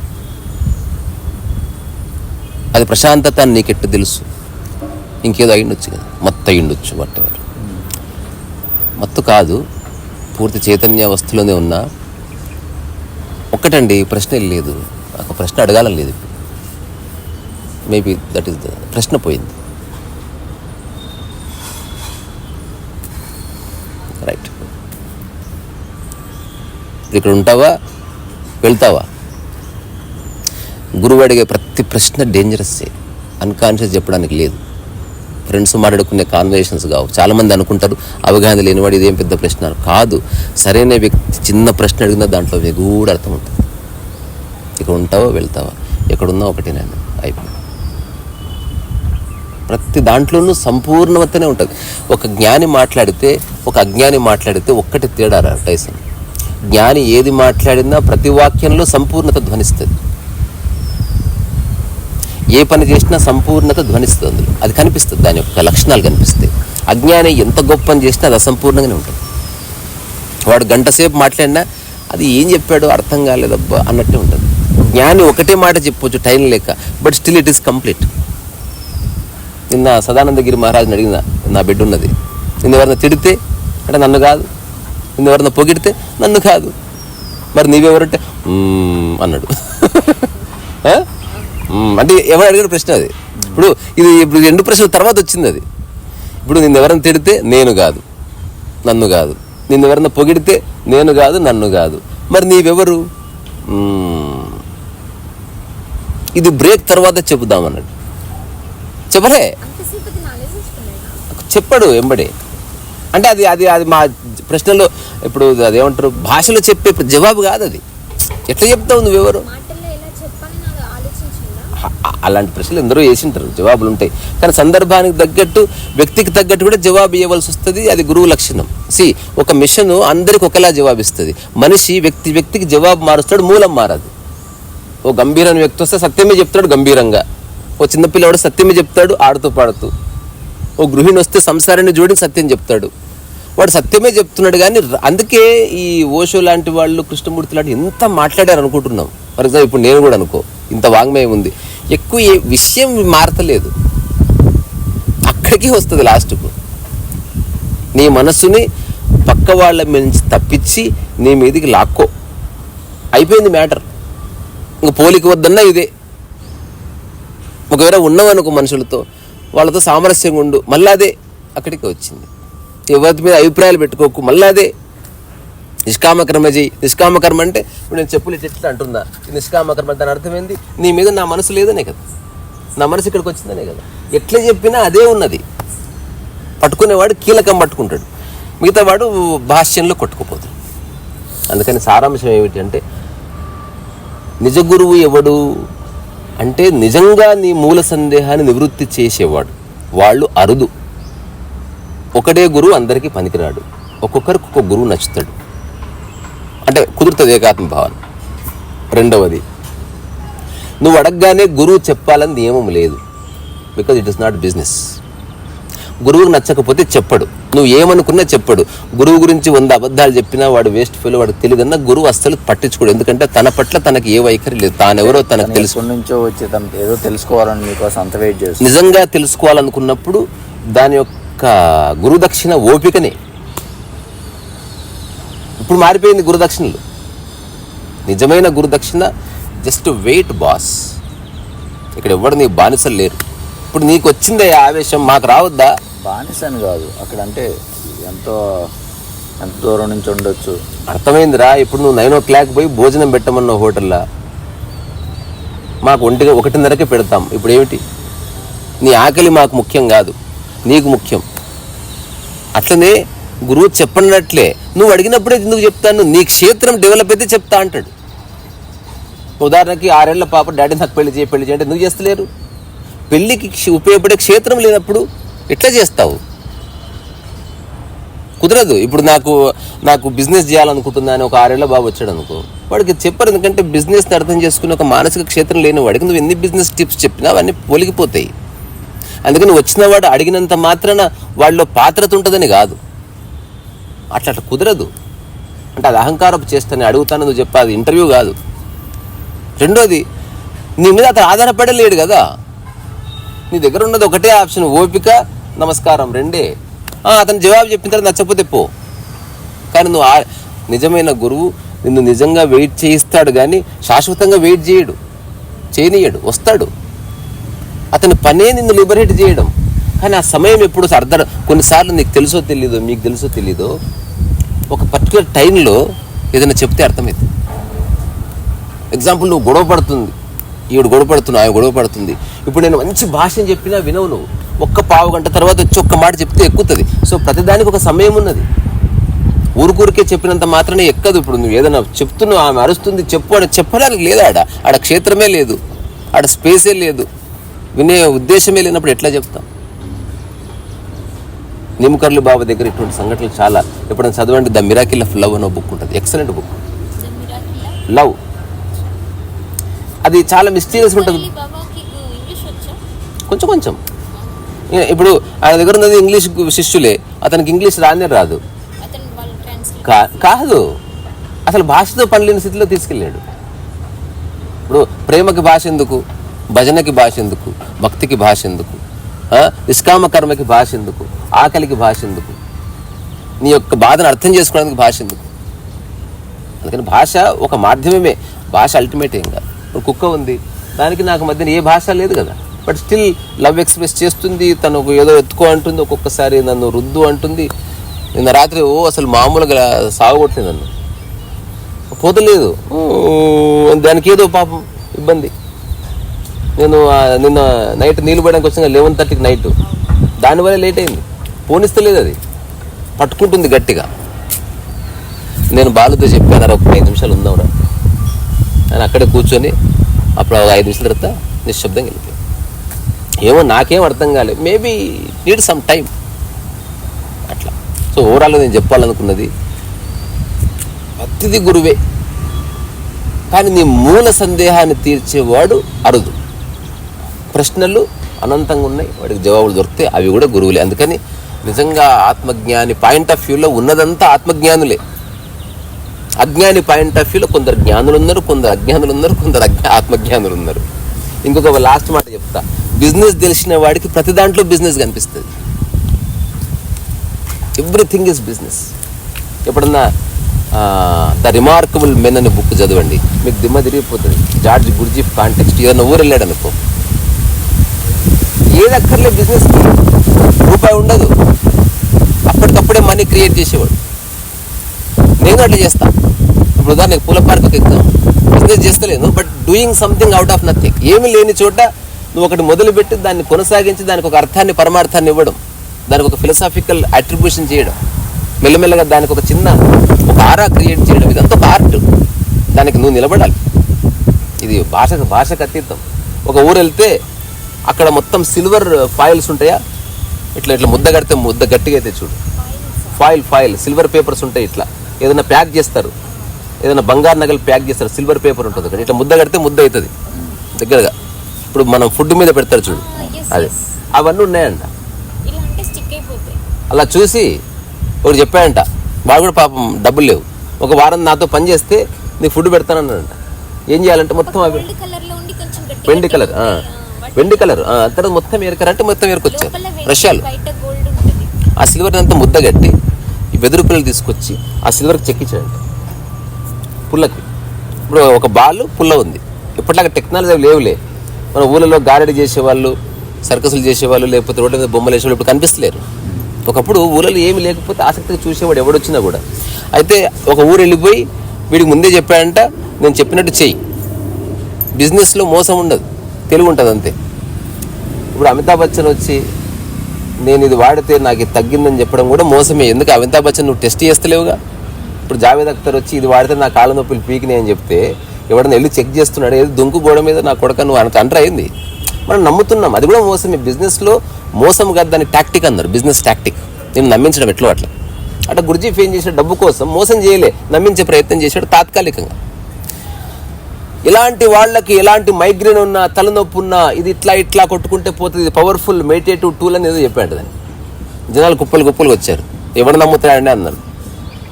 అది ప్రశాంతత అని నీకెట్టు తెలుసు? ఇంకేదో అయ్యుండొచ్చు కదా, మత్తు అయ్యుండొచ్చు, వాటెవర్. మత్తు కాదు, పూర్తి చైతన్య అవస్థలోనే ఉన్నా. ఒక్కటండి, ప్రశ్న లేదు. నాకు ప్రశ్న అడగాలని లేదు. మేబీ దట్ ఈస్ ద ప్రశ్న పోయింది. రైట్. ఇక్కడ ఉంటావా, వెళ్తావా? గురువు అడిగే ప్రతి ప్రశ్న డేంజరస్సే. అన్కాన్షియస్ చెప్పడానికి లేదు. ఫ్రెండ్స్ మాట్లాడుకునే కాన్వర్సేషన్స్ కావు. చాలామంది అనుకుంటారు అవగాహన లేనివాడు ఇదేం పెద్ద ప్రశ్న కాదు. సరైన వ్యక్తి చిన్న ప్రశ్న అడిగినా దాంట్లో కూడా అర్థం ఉంటుంది. ఇక్కడ ఉంటావా, వెళ్తావా, ఎక్కడున్నా ఒకటి నేను అయిపోయింది. ప్రతి దాంట్లోనూ సంపూర్ణవతనే ఉంటుంది. ఒక జ్ఞాని మాట్లాడితే, ఒక అజ్ఞాని మాట్లాడితే ఒక్కటి తేడా రా టైసన్. జ్ఞాని ఏది మాట్లాడినా ప్రతి వాక్యంలో సంపూర్ణత ధ్వనిస్తుంది. ఏ పని చేసినా సంపూర్ణత ధ్వనిస్తుంది. అందులో అది కనిపిస్తుంది, దాని యొక్క లక్షణాలు కనిపిస్తాయి. అజ్ఞాని ఎంత గొప్ప పని చేసినా అది అసంపూర్ణంగానే ఉంటుంది. వాడు గంట సేపు మాట్లాడినా అది ఏం చెప్పాడో అర్థం కాలేదబ్బా అన్నట్టే ఉంటుంది. జ్ఞాని ఒకటే మాట చెప్పొచ్చు టైం లేక, but still it is complete. నిన్న సదానందగిరి మహారాజుని అడిగిన, నా బిడ్డ ఉన్నది, నిన్ను ఎవరైనా తిడితే అంటే నన్ను కాదు, నిన్ను ఎవరైనా పొగిడితే నన్ను కాదు, మరి నీవెవరంటే అన్నాడు. అంటే ఎవరు అడిగిన ప్రశ్న అది. ఇప్పుడు ఇది 2 ప్రశ్నల తర్వాత వచ్చింది అది. ఇప్పుడు నిన్ను ఎవరైనా తిడితే నేను కాదు, నన్ను కాదు, నిన్ను ఎవరైనా పొగిడితే నేను కాదు, నన్ను కాదు, మరి నీవెవరు? ఇది బ్రేక్ తర్వాత చెబుదామన్నాడు. చెప్పలే, చెప్పాడు ఎంబడే. అంటే అది అది అది మా ప్రశ్నలో ఇప్పుడు అదేమంటారు, భాషలో చెప్పే జవాబు కాదు అది. ఎట్లా చెప్తావు నువ్వెవరు? అలాంటి ప్రశ్నలు ఎందరో వేసింటారు, జవాబులు ఉంటాయి. కానీ సందర్భానికి తగ్గట్టు, వ్యక్తికి తగ్గట్టు కూడా జవాబు ఇవ్వవలసి వస్తుంది. అది గురువు లక్షణం. ఒక మిషన్ అందరికి ఒకలా జవాబిస్తుంది. మనిషి వ్యక్తికి జవాబు మారుస్తాడు, మూలం మారదు. ఓ గంభీరమైన వ్యక్తి వస్తే సత్యమే చెప్తాడు గంభీరంగా. ఓ చిన్నపిల్లవాడు సత్యమే చెప్తాడు ఆడుతూ పాడుతూ. ఓ గృహిణి వస్తే సంసారాన్ని జోడి సత్యం చెప్తాడు. వాడు సత్యమే చెప్తున్నాడు. కానీ అందుకే ఈ ఓషో లాంటి వాళ్ళు, కృష్ణమూర్తి లాంటి ఎంత మాట్లాడారు అనుకుంటున్నాం. ఫర్ ఎగ్జాంపుల్ ఇప్పుడు నేను కూడా అనుకో, ఇంత వాంగ్మయం ఉంది, ఎక్కువ ఏ విషయం మారతలేదు, అక్కడికి వస్తుంది లాస్ట్కు. నీ మనసుని పక్క వాళ్ళ నుంచి తప్పించి నీ మీదికి లాక్కో, అయిపోయింది మ్యాటర్. ఇంక పోలిక వద్దన్నా ఇదే. ఒకవేళ ఉన్నవనుకో మనుషులతో, వాళ్ళతో సామరస్యంగా ఉండు, మళ్ళీ అదే అక్కడికి వచ్చింది. ఎవరి మీద అభిప్రాయాలు పెట్టుకోకు, మళ్ళీ అదే. నిష్కామకర్మ చేయి. నిష్కామకర్మ అంటే ఇప్పుడు నేను చెప్పులు చెట్లు అంటున్నా, నిష్కామకర్మ దాని అర్థం ఏంది? నీ మీద నా మనసు లేదనే కదా, నా మనసు ఇక్కడికి వచ్చిందనే కదా. ఎట్లా చెప్పినా అదే ఉన్నది. పట్టుకునేవాడు కీలకం పట్టుకుంటాడు, మిగతా వాడు భాష్యంలో కొట్టుకుపోతాడు. అందుకని సారాంశం ఏమిటి అంటే, నిజ గురువు ఎవడు అంటే నిజంగా నీ మూల సందేహాన్ని నివృత్తి చేసేవాడు. వాళ్ళు అరుదు. ఒకడే గురువు అందరికీ పనికిరాడు, ఒక్కొక్కరికి ఒక్కొక్క గురువు నచ్చుతాడు, అంటే కుదురుతుంది ఏకాత్మ భావన. రెండవది, నువ్వు అడగగానే గురువు చెప్పాలని నియమం లేదు, because it is not business. గురువుకు నచ్చకపోతే చెప్పడు, నువ్వు ఏమనుకున్నా చెప్పడు. గురువు గురించి 100 అబద్ధాలు చెప్పినా వాడు వేస్ట్ ఫెలో, వాడికి తెలియదన్నా గురువు అస్సలు పట్టించుకోడు. ఎందుకంటే తన పట్ల తనకి ఏ వైఖరి లేదు, తానెవరో తనకు తెలుసు. నుంచో వచ్చి తనకు ఏదో తెలుసుకోవాలని మీకోసం అంత వెయిట్ చేస్తుంది. నిజంగా తెలుసుకోవాలనుకున్నప్పుడు దాని యొక్క గురుదక్షిణ ఓపికనే. ఇప్పుడు మారిపోయింది గురుదక్షిణలు. నిజమైన గురుదక్షిణ జస్ట్ వెయిట్ బాస్. ఇక్కడ ఎవడు నీ బానిసలు లేరు. ఇప్పుడు నీకు వచ్చిందే ఆవేశం, మాకు రావద్దా? బానిసని కాదు అక్కడ, అంటే ఎంత దూరం నుంచి ఉండొచ్చు. అర్థమైందిరా. ఇప్పుడు నువ్వు 9 o'clock పోయి భోజనం పెట్టమన్నావు హోటల్లో, మాకు 1:30కే పెడతాం. ఇప్పుడు ఏమిటి? నీ ఆకలి మాకు ముఖ్యం కాదు, నీకు ముఖ్యం. అట్లనే గురువు చెప్పనట్లే నువ్వు అడిగినప్పుడే ఎందుకు చెప్తాను, నీ క్షేత్రం డెవలప్ అయితే చెప్తా అంటాడు. ఉదాహరణకి 6 ఏళ్ల పాప డాడీ నాకు పెళ్లి చేయి అంటే ఎందుకు చేస్తలేరు? పెళ్లికి ఉపయోగపడే క్షేత్రం లేనప్పుడు ఎట్లా చేస్తావు? కుదరదు. ఇప్పుడు నాకు బిజినెస్ చేయాలనుకుంటున్నా అని ఒక 6 ఏళ్ల బాబు వచ్చాడు అనుకో, వాడికి చెప్పరు. ఎందుకంటే బిజినెస్ని అర్థం చేసుకుని ఒక మానసిక క్షేత్రం లేని వాడికి నువ్వు ఎన్ని బిజినెస్ టిప్స్ చెప్పినా అవన్నీ పొలిగిపోతాయి. అందుకని వచ్చిన వాడు అడిగినంత మాత్రాన వాళ్ళలో పాత్రత ఉంటుందని కాదు. అట్లా కుదరదు. అంటే అది అహంకారపు చేస్తాను, అడుగుతాను నువ్వు చెప్పా, అది ఇంటర్వ్యూ కాదు. రెండోది, నీ మీద అతను ఆధారపడలేడు కదా. నీ దగ్గర ఉన్నది ఒకటే ఆప్షన్, ఓపిక, నమస్కారం, రెండే. అతను జవాబు చెప్పిన తర్వాత నచ్చకపోతే పో. కానీ నువ్వు నిజమైన గురువు నిన్ను నిజంగా వెయిట్ చేయిస్తాడు, కానీ శాశ్వతంగా వెయిట్ చేయనీయడు, వస్తాడు. అతని పనే నిన్ను లిబరేట్ చేయడం. కానీ ఆ సమయం ఎప్పుడు కొన్నిసార్లు నీకు తెలుసో తెలీదో, మీకు తెలుసో తెలీదో, ఒక పర్టికులర్ టైంలో ఏదైనా చెప్తే అర్థమవుతుంది. ఎగ్జాంపుల్, నువ్వు గొడవ పడుతుంది, ఈవిడ గొడవ పడుతున్నావు, ఆమె గొడవ పడుతుంది. ఇప్పుడు నేను మంచి భాషను చెప్పినా వినవు నువ్వు. ఒక్క పావు గంట తర్వాత వచ్చి ఒక్క మాట చెప్తే ఎక్కుతుంది. సో ప్రతిదానికి ఒక సమయం ఉన్నది. ఊరికే చెప్పినంత మాత్రమే ఎక్కదు. ఇప్పుడు నువ్వు ఏదైనా చెప్తున్నావు, ఆమె అరుస్తుంది, చెప్పు అని చెప్పడానికి లేదా? ఆడ క్షేత్రమే లేదు, ఆడ స్పేసే లేదు, వినే ఉద్దేశమే లేనప్పుడు ఎట్లా చెప్తాం? నిమ్కర్లు బాబా దగ్గర ఇటువంటి సంఘటనలు చాలా. ఎప్పుడైనా చదవండి, ద మిరాకిల్ ఆఫ్ లవ్ అనే బుక్ ఉంటుంది, ఎక్సలెంట్ బుక్. లవ్ అది చాలా మిస్టీరియస్ ఉంటుంది. కొంచెం ఇప్పుడు ఆయన దగ్గర ఉన్నది ఇంగ్లీష్ శిష్యులే, అతనికి ఇంగ్లీష్ రానే రాదు. కాదు, అసలు భాషతో పనిలేని స్థితిలో తీసుకెళ్ళాడు. ఇప్పుడు ప్రేమకి భాష ఎందుకు, భజనకి భాష ఎందుకు, భక్తికి భాష ఎందుకు, నిష్కామ కర్మకి భాష ఎందుకు, ఆకలికి భాష ఎందుకు, నీ యొక్క బాధను అర్థం చేసుకోవడానికి భాష ఎందుకు? అందుకని భాష ఒక మాధ్యమమే, భాష అల్టిమేట్ ఏం కాదు. ఇప్పుడు కుక్క ఉంది, దానికి నాకు మధ్యన ఏ భాష లేదు కదా, బట్ స్టిల్ లవ్ ఎక్స్ప్రెస్ చేస్తుంది. తనకు ఏదో ఎత్తుకో అంటుంది, ఒక్కొక్కసారి నన్ను రుద్దు అంటుంది. నిన్న రాత్రి అసలు మామూలుగా సాగొట్టింది నన్ను, పోతలేదు. దానికి ఏదో పాపం ఇబ్బంది. నేను నిన్న నైట్ నీళ్ళు పోయడానికి వచ్చిన 11:30కి నైట్, దానివల్ల లేట్ అయింది. పోనిస్తలేదు, అది పట్టుకుంటుంది గట్టిగా. నేను బాలుతో చెప్పాను, ఒక 5 నిమిషాలు ఉందాంరా అని. అక్కడే కూర్చొని అప్పుడు ఒక 5 నిమిషాల తర్వాత నిశ్శబ్దంగా వెళ్ళిపోయాను. ఏమో నాకేం అర్థం కాలేదు, మేబీ నీడ్ సమ్ టైం అట్లా. సో ఓవరాల్గా నేను చెప్పాలనుకున్నది, భక్తిది గురువే, కానీ నీ మూల సందేహాన్ని తీర్చేవాడు అరుదు. ప్రశ్నలు అనంతంగా ఉన్నాయి, వాడికి జవాబులు దొరికితే అవి కూడా గురువులే. అందుకని నిజంగా ఆత్మజ్ఞాని పాయింట్ ఆఫ్ వ్యూలో ఉన్నదంతా ఆత్మజ్ఞానులే. అజ్ఞాని పాయింట్ ఆఫ్ వ్యూలో కొందరు జ్ఞానులు ఉన్నారు, కొందరు అజ్ఞానులు ఉన్నారు, కొందరు ఆత్మజ్ఞానులు ఉన్నారు. ఇంకొక లాస్ట్ మాట చెప్తా, బిజినెస్ తెలిసిన వాడికి ప్రతి దాంట్లో బిజినెస్ కనిపిస్తుంది. Everything is business. ఎప్పుడన్నా ద రిమార్కబుల్ మెన్ అనే బుక్ చదవండి, మీకు దిమ్మ తిరిగిపోతుంది. George Gurdjieff context. ఏదన్నా ఊరు వెళ్ళాడు అనుకో, ఏది అక్కర్లే బిజినెస్కి, రూపాయి ఉండదు, అప్పటికప్పుడే మనీ క్రియేట్ చేసేవాడు. నేను అట్లా చేస్తా. ఇప్పుడు ఉదాహరణకు పూల పార్కుకి ఎక్కుతాం, బిజినెస్ చేస్తలేను, but doing something out of nothing. ఏమి లేని చోట నువ్వు ఒకటి మొదలుపెట్టి దాన్ని కొనసాగించి దానికి ఒక అర్థాన్ని, పరమార్థాన్ని ఇవ్వడం, దానికి ఒక ఫిలసాఫికల్ అట్రిబ్యూషన్ చేయడం, మెల్లమెల్లగా దానికి ఒక చిన్న ఒక ఆరా క్రియేట్ చేయడం, ఇదంతా ఒక ఆర్ట్. దానికి నువ్వు నిలబడాలి. ఇది భాషకు అతీతం. ఒక ఊరు వెళ్తే అక్కడ మొత్తం సిల్వర్ ఫాయిల్స్ ఉంటాయా, ఇట్లా ఇట్లా ముద్ద కడితే ముద్ద గట్టిగా అయితే చూడు, ఫాయిల్ సిల్వర్ పేపర్స్ ఉంటాయి. ఇట్లా ఏదైనా ప్యాక్ చేస్తారు, ఏదైనా బంగారు నగలు ప్యాక్ చేస్తారు, సిల్వర్ పేపర్ ఉంటుంది అక్కడ, ఇట్లా ముద్ద కడితే ముద్ద అవుతుంది దగ్గరగా. ఇప్పుడు మనం ఫుడ్ మీద పెడతారు చూడు, అదే అవన్నీ ఉన్నాయంట. అలా చూసి ఒకటి చెప్పాడంట, వాడు కూడా పాపం డబ్బులు లేవు, ఒక వారం నాతో పని చేస్తే నీకు ఫుడ్ పెడతానన్నాడంట. ఏం చేయాలంటే మొత్తం అవి వెండి కలర్ తర్వాత మొత్తం ఏరకరంటే మొత్తం ఏరుకొచ్చారు రష్యాలు. ఆ సిల్వర్ అంతా ముద్ద కట్టి ఈ వెదురు పిల్లలు తీసుకొచ్చి ఆ సిల్వర్కి చెక్కించాడంట పుల్లకి. ఇప్పుడు ఒక బాల్ పుల్ల ఉంది. ఇప్పటిలాగా టెక్నాలజీ లేవులే. మన ఊళ్ళలో గారడి చేసేవాళ్ళు, సర్కసులు చేసేవాళ్ళు, లేకపోతే రోడ్ల మీద బొమ్మలు వేసేవాళ్ళు ఇప్పుడు కనిపిస్తలేరు. ఒకప్పుడు ఊళ్ళలో ఏమి లేకపోతే ఆసక్తిగా చూసేవాడు ఎవడొచ్చినా కూడా. అయితే ఒక ఊరు వెళ్ళిపోయి వీడికి ముందే చెప్పాడంట, నేను చెప్పినట్టు చెయ్యి, బిజినెస్లో మోసం ఉండదు, తెలివి ఉంటుంది అంతే. ఇప్పుడు అమితాబ్ బచ్చన్ వచ్చి నేను ఇది వాడితే నాకు ఇది తగ్గిందని చెప్పడం కూడా మోసమే. ఎందుకు అమితాబ్ బచ్చన్ నువ్వు టెస్ట్ చేస్తలేవుగా. ఇప్పుడు జావేద్ అఖ్తర్ వచ్చి ఇది వాడితే నా కాళ్ళ నొప్పులు పీకినాయి అని చెప్తే ఎవడన్నా వెళ్ళి చెక్ చేస్తున్నాడు, ఏదో దుంకు గోడ మీద నా కొడక నువ్వు అంటర్ అయింది. మనం నమ్ముతున్నాం, అది కూడా మోసమే. బిజినెస్లో మోసం కాదు, దాన్ని టాక్టిక్ అన్నారు, బిజినెస్ టాక్టిక్. నేను నమ్మించడం ఎట్లో అట్లా. అట్లా గుర్జీఫ్ ఏం చేశాడు, డబ్బు కోసం మోసం చేయలే, నమ్మించే ప్రయత్నం చేశాడు తాత్కాలికంగా. ఇలాంటి వాళ్ళకి ఎలాంటి మైగ్రేన్ ఉన్నా, తలనొప్పి ఉన్నా, ఇది ఇట్లా ఇట్లా కొట్టుకుంటే పోతుంది, ఇది పవర్ఫుల్ మెడిటేటివ్ టూల్ అని ఏదో చెప్పాడు. దాన్ని జనాలు కుప్పలు వచ్చారు. ఎవడు నమ్ముతాడండి అన్నారు.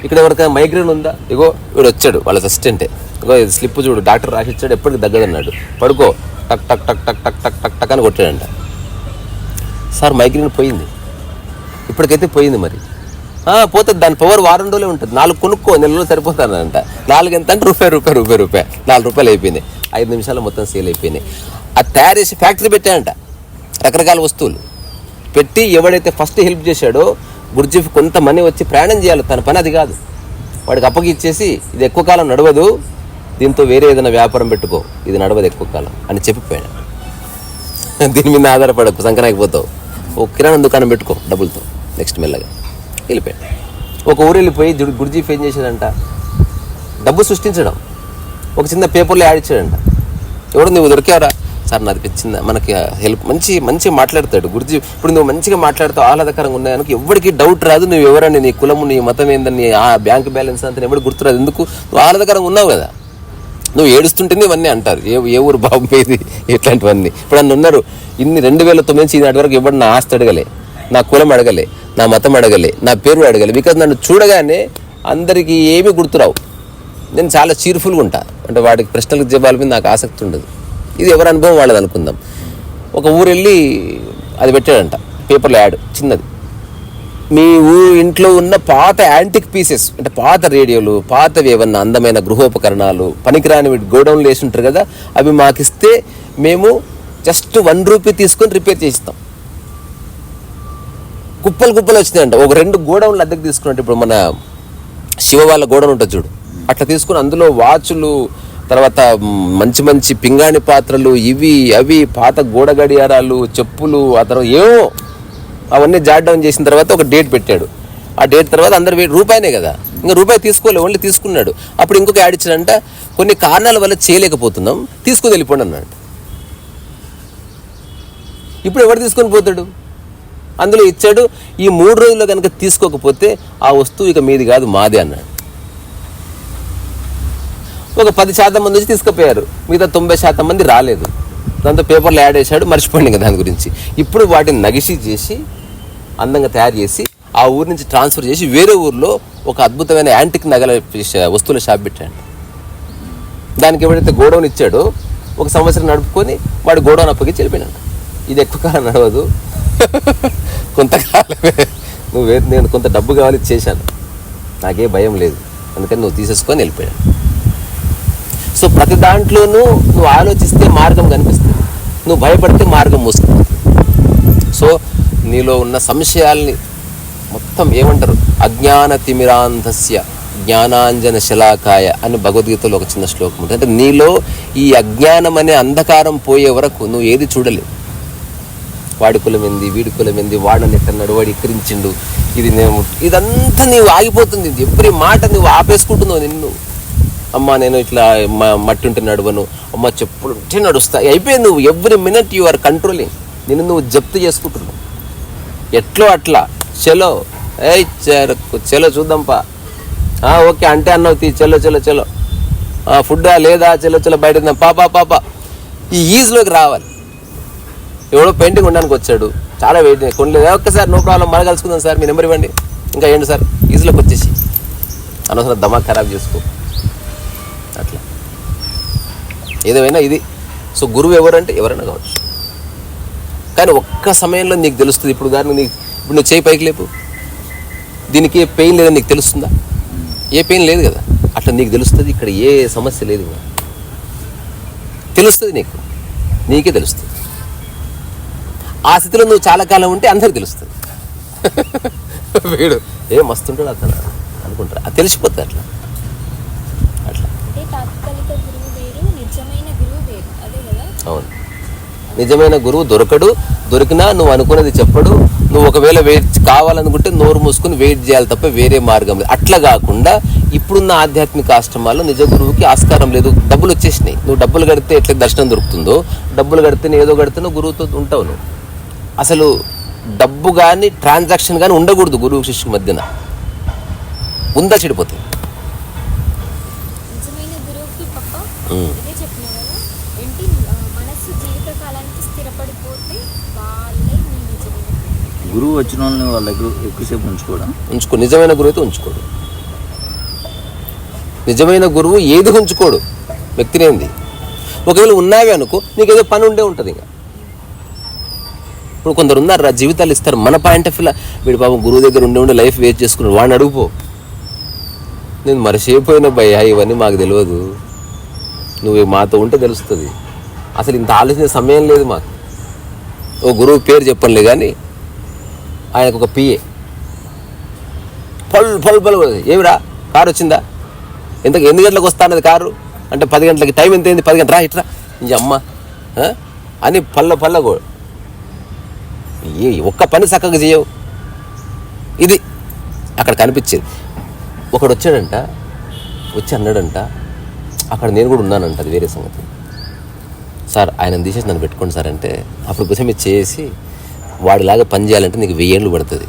ఇక్కడ ఎవరికైనా మైగ్రేన్ ఉందా, ఇగో వీడు వచ్చాడు వాళ్ళ అసిస్టెంటే, ఇగో ఇది స్లిప్ చూడు డాక్టర్ రాసిచ్చాడు, ఎప్పటికి తగ్గదన్నాడు, పడుకో టక్ టక్ టక్ టక్ టక్ టక్ టక్ టక్ అని కొట్టాడంట. సార్ మైగ్రేన్ పోయింది, ఇప్పటికైతే పోయింది. మరి పోతుంది, దాని పవర్ వారం రోజులే ఉంటుంది. 4 కొనుక్కో, నెలలో సరిపోతానంట. 4 ఎంత అంటే రూపాయి 4 రూపాయలు అయిపోయినాయి. 5 నిమిషాలు మొత్తం సేల్ అయిపోయినాయి. అది తయారు చేసి ఫ్యాక్టరీ పెట్టాడంట, రకరకాల వస్తువులు పెట్టి. ఎవడైతే ఫస్ట్ హెల్ప్ చేశాడో గుర్జీఫ్ కొంత మనీ వచ్చి ప్రయాణం చేయాలి, తన పని అది కాదు. వాడికి అప్పగిచ్చేసి ఇది ఎక్కువ కాలం నడవదు, దీంతో వేరే ఏదైనా వ్యాపారం పెట్టుకో, ఇది నడవదు ఎక్కువ కాలం అని చెప్పిపోయాడు. దీని మీద ఆధారపడకు, సంకనాకపోతావు, ఓ కిరాణా దుకాణం పెట్టుకో డబ్బులతో. నెక్స్ట్ మెల్లగా వెళ్ళిపోయాడు. ఒక ఊరు వెళ్ళిపోయి గుర్జీఫ్ ఏం చేశాడంట, డబ్బు సృష్టించడం. ఒక చిన్న పేపర్లో యాడ్ ఇచ్చాడంట. ఎవడు నువ్వు దొరికావరా సార్, నాది పెంచిందా, మనకి హెల్ప్ మంచిగా మాట్లాడతాడు గుర్జీఫ్. ఇప్పుడు నువ్వు మంచిగా మాట్లాడుతావు, ఆహ్లాదకరంగా ఉన్నాయనుకో ఎవరికి డౌట్ రాదు, నువ్వు ఎవరని, నీ కులము, నీ మతం ఏందని, ఆ బ్యాంక్ బ్యాలెన్స్ అంతా ఎవరికి గుర్తురాదు. ఎందుకు, నువ్వు ఆహ్లాదకరంగా ఉన్నావు కదా. నువ్వు ఏడుస్తుంటేనే ఇవన్నీ అంటారు, ఏ ఊరు బాగుపోయేది ఇట్లాంటివన్నీ. ఇప్పుడు అన్న ఉన్నారు, ఇన్ని 2009 నుంచి ఈనాటి వరకు ఎవరు నా ఆస్తి అడగలే, నా కులం అడగలే, నా మతం అడగలే, నా పేరు అడగలే. బికాజ్ నన్ను చూడగానే అందరికీ ఏమీ గుర్తురావు. నేను చాలా చీర్ఫుల్గా ఉంటా, అంటే వాడికి ప్రశ్నలకు జవాబుల మీద నాకు ఆసక్తి ఉండదు. ఇది ఎవరి అనుభవం వాళ్ళది అనుకుందాం. ఒక ఊరు వెళ్ళి అది పెట్టాడంట పేపర్లో యాడ్ చిన్నది, మీ ఇంట్లో ఉన్న పాత యాంటిక్ పీసెస్, అంటే పాత రేడియోలు, పాతవి ఏమన్నా అందమైన గృహోపకరణాలు, పనికిరాని గోడౌన్లు వేసి ఉంటారు కదా, అవి మాకు ఇస్తే మేము జస్ట్ 1 రూపీ తీసుకొని రిపేర్ చేయిస్తాం. కుప్పలు వచ్చినాయంట. ఒక 2 గోడౌన్లు అద్దెకు తీసుకున్నట్టు, ఇప్పుడు మన శివ వాళ్ళ గోడౌన్ ఉంటుంది చూడు, అట్లా తీసుకుని అందులో వాచులు, తర్వాత మంచి పింగాణి పాత్రలు, ఇవి అవి పాత గోడ గడియారాలు, చెప్పులు, ఆ తర్వాత ఏమో అవన్నీ జాట్ డౌన్ చేసిన తర్వాత ఒక డేట్ పెట్టాడు. ఆ డేట్ తర్వాత అందరు రూపాయినే కదా, ఇంకా రూపాయి తీసుకోలే, ఓన్లీ తీసుకున్నాడు. అప్పుడు ఇంకొక యాడ్ ఇచ్చాడంట, కొన్ని కారణాల వల్ల చేయలేకపోతున్నాం, తీసుకుని వెళ్ళిపోండి అన్నాడు. ఇప్పుడు ఎవరు తీసుకొని పోతాడు? అందులో ఇచ్చాడు, ఈ 3 రోజుల్లో కనుక తీసుకోకపోతే ఆ వస్తువు ఇక మీది కాదు, మాదే అన్నాడు. ఒక 10% మంది వచ్చి తీసుకుపోయారు, మిగతా 90% మంది రాలేదు. దాంతో పేపర్లో యాడ్ వేసాడు, మర్చిపోయింది కదా దాని గురించి. ఇప్పుడు వాటిని నగిషి చేసి అందంగా తయారు చేసి ఆ ఊరి నుంచి ట్రాన్స్ఫర్ చేసి వేరే ఊర్లో ఒక అద్భుతమైన యాంటిక్ నగల వస్తువుల షాప్ పెట్టాడు. దానికి ఎవరైతే గోడౌన్ ఇచ్చాడో 1 సంవత్సరం నడుపుకొని వాడు గోడౌన్ అప్పగించి వెళ్ళిపోయినాడు. ఇది ఎక్కువ కాలం నడవదు, కొంతకాలమే, నేను కొంత డబ్బు కావాలి చేశాను, నాకే భయం లేదు, అందుకని నువ్వు తీసేసుకొని వెళ్ళిపోయాడు. సో ప్రతి దాంట్లోనూ నువ్వు ఆలోచిస్తే మార్గం కనిపిస్తుంది, నువ్వు భయపడితే మార్గం మూసుకుంటుంది. సో నీలో ఉన్న సంశయాల్ని మొత్తం ఏమంటారు, అజ్ఞాన తిమిరాంధస్య జ్ఞానాంజన శలాకాయ అని భగవద్గీతలో ఒక చిన్న శ్లోకం ఉంటుంది. అంటే నీలో ఈ అజ్ఞానం అనే అంధకారం పోయే వరకు నువ్వు ఏది చూడలేవు. వాడి కులమైంది, వీడి కులమైంది, వాడని ఎక్కడున్నాడు, వాడు ఎక్కిరించిండు, ఇదంతా నీవు ఆగిపోతుంది. ఎవ్రీ మాట నువ్వు ఆపేసుకుంటున్నావు. నిన్ను అమ్మ నేను ఇట్లా మట్టి ఉంటే నడవను, అమ్మ చెప్పులు ఉంటే నడుస్తా, అయిపోయింది. నువ్వు every minute you are controlling, నిన్ను నువ్వు జప్తు చేసుకుంటున్నావు. ఎట్లో అట్లా చలో చలో చూద్దాంపా, ఓకే అంటే అన్నావు తీ, చలో చలో చలో, ఫుడ్డా లేదా, చలో చలో బయట పాప ఈ ఈజ్లోకి రావాలి. ఎవడో పెయింటింగ్ ఉండడానికి వచ్చాడు, చాలా వెయిట్ కొనలేదు, ఒక్కసారి నో ప్రాబ్లం మళ్ళీ కలుసుకుందాం సార్, మీ నెంబర్ ఇవ్వండి, ఇంకా ఏంటి సార్, ఈజీలోకి వచ్చేసి అనవసరం దమాక్ ఖరాబ్ చేసుకో. అట్లా ఏదేమైనా ఇది. సో గురువు ఎవరంటే ఎవరైనా కావచ్చు, కానీ ఒక్క సమయంలో నీకు తెలుస్తుంది. ఇప్పుడు ఇప్పుడు నువ్వు చేయి పైకి లేపు, దీనికి ఏ పెయిన్ లేదని నీకు తెలుస్తుందా? ఏ పెయిన్ లేదు కదా. అట్లా నీకు తెలుస్తుంది, ఇక్కడ ఏ సమస్య లేదు కదా, తెలుస్తుంది నీకే తెలుస్తుంది. ఆ స్థితిలో నువ్వు చాలా కాలం ఉంటే అందరికి తెలుస్తుంది. వీడు ఏ మస్తుంటాడు అతను అనుకుంటారు, అది తెలిసిపోతుంది. అట్లా అవును, నిజమైన గురువు దొరకడు, దొరికినా నువ్వు అనుకున్నది చెప్పడు. నువ్వు ఒకవేళ వెయిట్ కావాలనుకుంటే నోరు మూసుకుని వెయిట్ చేయాలి తప్ప వేరే మార్గం లేదు. అట్లా కాకుండా ఇప్పుడున్న ఆధ్యాత్మిక ఆశ్రమాల్లో నిజ గురువుకి ఆస్కారం లేదు. డబ్బులు వచ్చేసినాయి, నువ్వు డబ్బులు కడితే ఎట్లా దర్శనం దొరుకుతుందో, డబ్బులు కడితే ఏదో కడితేనో గురువుతో ఉంటావు నువ్వు. అసలు డబ్బు కానీ ట్రాన్సాక్షన్ కానీ ఉండకూడదు గురువు శిష్యుల మధ్యన, ఉందా చెడిపోతుంది. గురువు వచ్చిన వాళ్ళని వాళ్ళ దగ్గర ఎక్కువసేపు ఉంచుకో. నిజమైన గురువు అయితే ఉంచుకోడు. నిజమైన గురువు ఏది ఉంచుకోడు, వ్యక్తినేంది. ఒకవేళ ఉన్నావే అనుకో, నీకు ఏదో పని ఉండే ఉంటుంది. ఇంకా ఇప్పుడు కొందరు ఉన్నారు జీవితాలు ఇస్తారు, మన పాయింట్ ఆఫ్ వ్యూలో వీడి పాపం గురువు దగ్గర ఉండి లైఫ్ వేస్ట్ చేసుకున్నాడు, వాడిని అడుగుపో. నేను మరిచిపోయిన భయ్యా, ఇవన్నీ మాకు తెలియదు, నువ్వు మాతో ఉంటే తెలుస్తుంది. అసలు ఇంత ఆలోచన సమయం లేదు మాకు. ఓ గురువు పేరు చెప్పనులే కానీ ఆయనకు ఒక పిఏ పల్ ఏమిరా కారు వచ్చిందా, ఎన్ని గంటలకు వస్తా అన్నది కారు అంటే 10 గంటలకి, టైం ఎంత అయింది, 10 గంటల రా ఇట్రా ఇంక అమ్మ అని పల్ల ఒక్క పని చక్కగా చేయవు. ఇది అక్కడ కనిపించేది. ఒకడు వచ్చాడంట, వచ్చి అన్నాడంట, అక్కడ నేను కూడా ఉన్నానంట, అది వేరే సంగతి. సార్ ఆయన తీసేసి నన్ను పెట్టుకోండి సార్ అంటే, అప్పుడు కొంచెం మీరు చేసి వాడిలాగా పని చేయాలంటే నీకు 1000 ఏళ్ళు పడుతుంది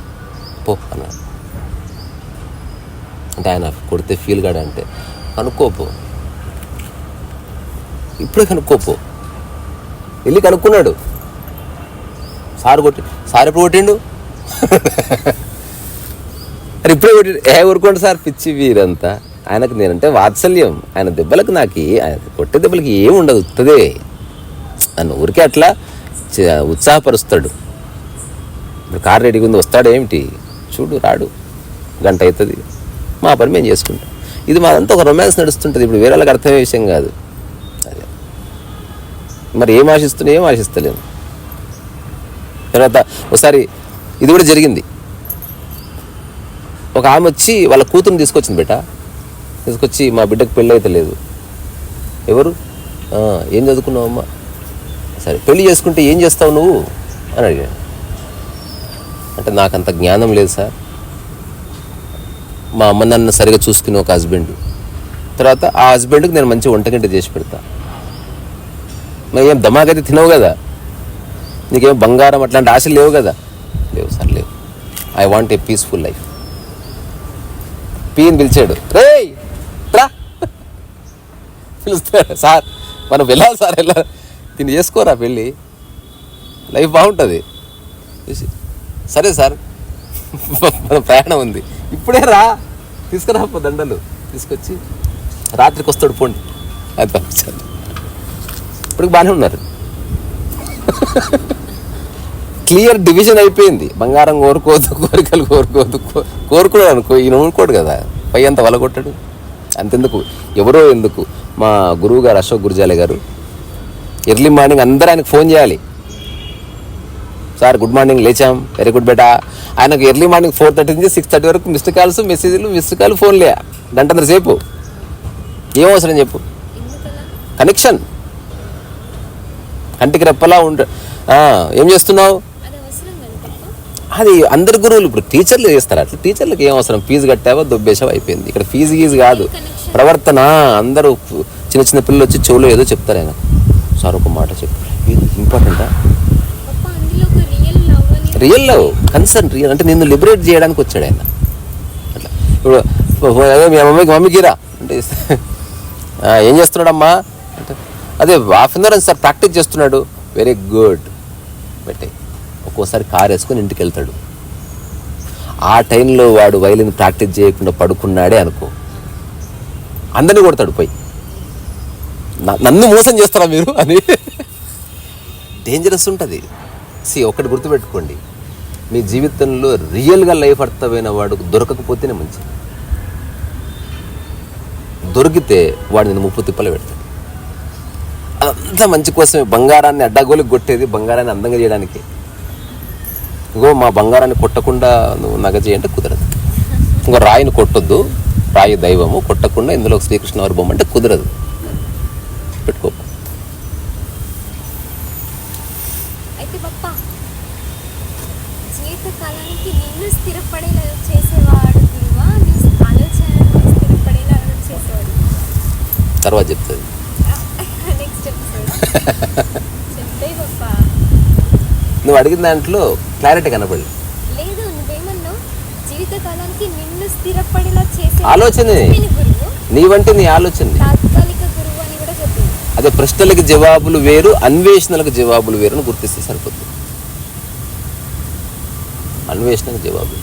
పో అన్నాడు. అంటే ఆయన కొడితే ఫీల్ కాడా అంటే, కనుక్కోపో, ఇప్పుడే కనుక్కోపో. వెళ్ళి కనుక్కున్నాడు. సార్ ఎప్పుడు కొట్టిండు? అది ఇప్పుడే కొట్టిండు. ఊరుకోండి సార్, పిచ్చి వీరంతా. ఆయనకు నేనంటే వాత్సల్యం. ఆయన దెబ్బలకు ఆయన కొట్టే దెబ్బలకి ఏమి ఉండదు, ఉత్తదే. నన్ను ఊరికే అట్లా ఉత్సాహపరుస్తాడు. ఇప్పుడు కారు రెడీగా ఉంది, వస్తాడేమిటి చూడు, రాడు, గంట అవుతుంది, మా పని మేము చేసుకుంటాం. ఇది మాదంతా ఒక రొమాన్స్ నడుస్తుంటుంది. ఇప్పుడు వేరే వాళ్ళకి అర్థమయ్యే విషయం కాదు. అదే మరి ఏం ఆశిస్తలేము. తర్వాత ఒకసారి ఇది కూడా జరిగింది. ఒక ఆమె వచ్చి వాళ్ళ కూతురుని తీసుకొచ్చింది. తీసుకొచ్చి మా బిడ్డకు పెళ్ళి అయితే లేదు. ఎవరు? ఏం చదువుకున్నావు అమ్మ? సరే పెళ్లి చేసుకుంటే ఏం చేస్తావు నువ్వు అని అడిగాడు. అంటే నాకంత జ్ఞానం లేదు సార్, మా అమ్మ నన్ను సరిగా చూసుకునే ఒక హస్బెండ్, తర్వాత ఆ హస్బెండ్కి నేను మంచి వంటగంట చేసి పెడతా. మరి ఏం దమాకైతే తినవు కదా, నీకేం బంగారం అట్లాంటి ఆశలు లేవు కదా? లేవు సార్, లేవు. I want a peaceful life. పీని పిలిచాడు, రేయ్ రా పిలుస్తాడు. సార్ మనం వెళ్ళాలి సార్, దీన్ని చేసుకోరా పెళ్ళి, లైఫ్ బాగుంటుంది. సరే సార్ మన ప్రయాణం ఉంది, ఇప్పుడే రా తీసుకురాపో దండలు తీసుకొచ్చి రాత్రికి వస్తాడు పోండి అది పంపించాలి. ఇప్పుడు బాగానే ఉన్నారు. క్లియర్ డివిజన్ అయిపోయింది. బంగారం కోరుకోవద్దు, కోరికలు కోరుకోవద్దు. కోరుకోడు అనుకో, ఈయన ఊరుకోడు కదా, పై అంత వలగొట్టాడు. అంతెందుకు, ఎవరో ఎందుకు, మా గురువు గారు అశోక్ గురుజాలే గారు ఎర్లీ మార్నింగ్ అందరూ ఆయనకు ఫోన్ చేయాలి. సార్ గుడ్ మార్నింగ్, లేచాం, వెరీ గుడ్ బేటా. ఆయనకు ఎర్లీ మార్నింగ్ 4:30 నుంచి 6:30 వరకు మిస్డ్ కాల్స్, మెసేజ్లు, మిస్డ్ కాల్, ఫోన్లే గంటన్నర సేపు. ఏం అవసరం చెప్పు, కనెక్షన్ కంటికి రెప్పలా ఏం చేస్తున్నావు అది అందరి గురువులు. ఇప్పుడు టీచర్లు చేస్తారు అట్లా, టీచర్లకు ఏం అవసరం, ఫీజు కట్టావో దొబ్బేసావో అయిపోయింది. ఇక్కడ ఫీజు గీజు కాదు, ప్రవర్తన. అందరూ చిన్న చిన్న పిల్లలు వచ్చి చెవులో ఏదో చెప్తారు. ఆయన సార్ ఒక మాట చెప్పు, ఇది ఇంపార్టెంటా, రియల్ లవ్, కన్సర్న్, రియల్ అంటే నిన్ను లిబరేట్ చేయడానికి వచ్చాడు ఆయన. అట్లా ఇప్పుడు మీ మమ్మీకి రా అంటే ఏం చేస్తున్నాడమ్మా అంటే అదే half an hour sir practice చేస్తున్నాడు. వెరీ గుడ్ పెట్టే. ఒక్కోసారి కారు వేసుకొని ఇంటికి వెళ్తాడు. ఆ టైంలో వాడు వైలిన్ ప్రాక్టీస్ చేయకుండా పడుకున్నాడే అనుకో, అందరినీ కొడతాడు పోయి. నన్ను మోసం చేస్తారా మీరు అని. డేంజరస్ ఉంటుంది. ఒకటి గుర్తుపెట్టుకోండి, మీ జీవితంలో రియల్గా లైఫ్ అర్థమైన వాడు దొరకకపోతేనే మంచిది. దొరికితే వాడు నేను 30 తిప్పలు పెడతాడు. అదంతా మంచి కోసమే. బంగారాన్ని అడ్డగోలికి కొట్టేది బంగారాన్ని అందంగా చేయడానికి. ఇంకో మా బంగారాన్ని కొట్టకుండా నువ్వు నగ చేయంటే కుదరదు. ఇంకో రాయిని కొట్టొద్దు, రాయి దైవము, కొట్టకుండా ఇందులో శ్రీకృష్ణ వారి బొమ్మ అంటే కుదరదు. పెట్టుకో. తర్వాత చెప్తుంది. నువ్వు అడిగిన దాంట్లో క్లారిటీ కనపడలేదు. ఆలోచన నీవంటే నీ ఆలోచన. అదే ప్రశ్నలకు జవాబులు వేరు, అన్వేషణలకు జవాబులు వేరు అని గుర్తిస్తే సరిపోతుంది. అన్వేషణకు జవాబులు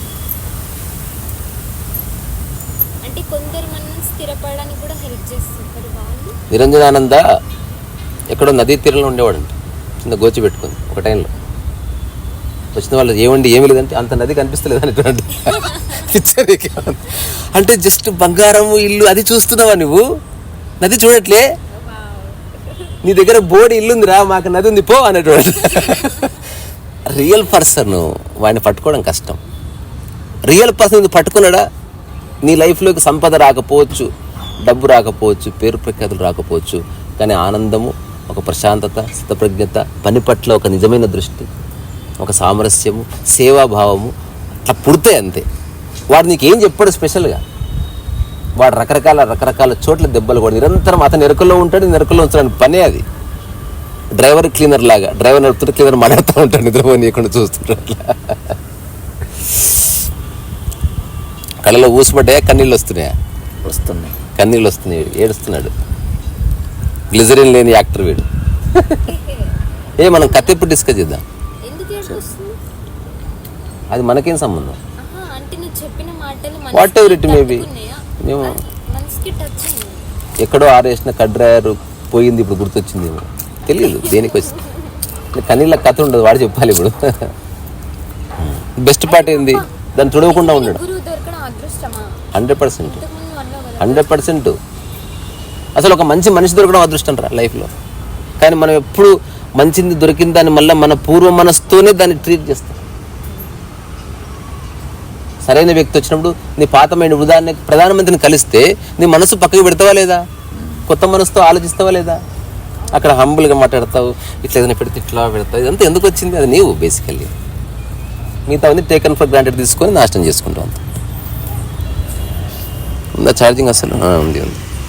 నిరంజనానంద ఎక్కడో నదీ తీరంలో ఉండేవాడంట, చిన్న గోచి పెట్టుకుని. ఒక టైంలో వచ్చిన వాళ్ళు ఏమండి ఏమి లేదంటే అంత నది కనిపిస్తలేదు అనేటువంటి పిక్చర్. అంటే జస్ట్ బంగారము, ఇల్లు అది చూస్తున్నావా నువ్వు, నది చూడట్లే. నీ దగ్గర బోర్డు ఇల్లుందిరా, మాకు నది ఉంది పో అనేటువంటి. రియల్ పర్సన్ వాడిని పట్టుకోవడం కష్టం. రియల్ పర్సన్ పట్టుకున్నాడా, నీ లైఫ్లోకి సంపద రాకపోవచ్చు, డబ్బు రాకపోవచ్చు, పేరు ప్రఖ్యాతులు రాకపోవచ్చు, కానీ ఆనందము, ఒక ప్రశాంతత, స్థితప్రజ్ఞత, పని పట్ల ఒక నిజమైన దృష్టి, ఒక సామరస్యము, సేవాభావము అట్లా పుడితే అంతే. వాడు నీకేం చెప్పాడు స్పెషల్గా. వాడు రకరకాల చోట్ల దెబ్బలు కూడా నిరంతరం అతని ఎరుకల్లో ఉంటాడు, ఎరుకల్లో ఉంచడానికి పనే అది. డ్రైవర్ క్లీనర్ లాగా, డ్రైవర్ నడుపుతుంటే క్లీనర్ మాట్లాడుతూ ఉంటాడు, నిద్రపోనీయకుండా చూస్తుంటాడు. అట్లా కళ్ళలో ఊసిపడ్డాయా, కన్నీళ్ళు వస్తున్నాయా? వస్తున్నాయి. కన్నీళ్ళు వస్తున్నాయి, ఏడుస్తున్నాడు. గ్లిజరిన్ లేని యాక్టర్ వీడు. మనం కథ ఎప్పుడు డిస్కస్ చేద్దాం, అది మనకేం సంబంధం. What ever it maybe. మేము ఎక్కడో ఆరేసిన కడ్రాయరు పోయింది, ఇప్పుడు గుర్తొచ్చింది, తెలియదు దేనికి వచ్చింది. కన్నీళ్ళ కథ ఉండదు, వాడు చెప్పాలి. ఇప్పుడు బెస్ట్ పార్ట్ ఏంది, దాన్ని చూడకుండా ఉండడం. 100% అసలు ఒక మంచి మనిషి దొరకడం అదృష్టం రా లైఫ్లో. కానీ మనం ఎప్పుడు మంచిది దొరికిన దాన్ని మళ్ళీ మన పూర్వ మనసుతోనే దాన్ని ట్రీట్ చేస్తాం. సరైన వ్యక్తి వచ్చినప్పుడు నీ పాతమైన ఉదాహరణకి ప్రధానమంత్రిని కలిస్తే నీ మనసు పక్కకి పెడతావా లేదా, కొత్త మనసుతో ఆలోచిస్తావా లేదా? అక్కడ హంబుల్గా మాట్లాడతావు, ఇట్లా ఏదైనా పెడితే ఇట్లా పెడతావు. ఇదంతా ఎందుకు వచ్చింది, అది నీవు బేసికల్లీ. మిగతావన్నీ టేకన్ ఫర్ గ్రాంటెడ్ తీసుకొని నాశనం చేసుకుంటాం. ఉందా ఛార్జింగ్? అసలు ఉంది.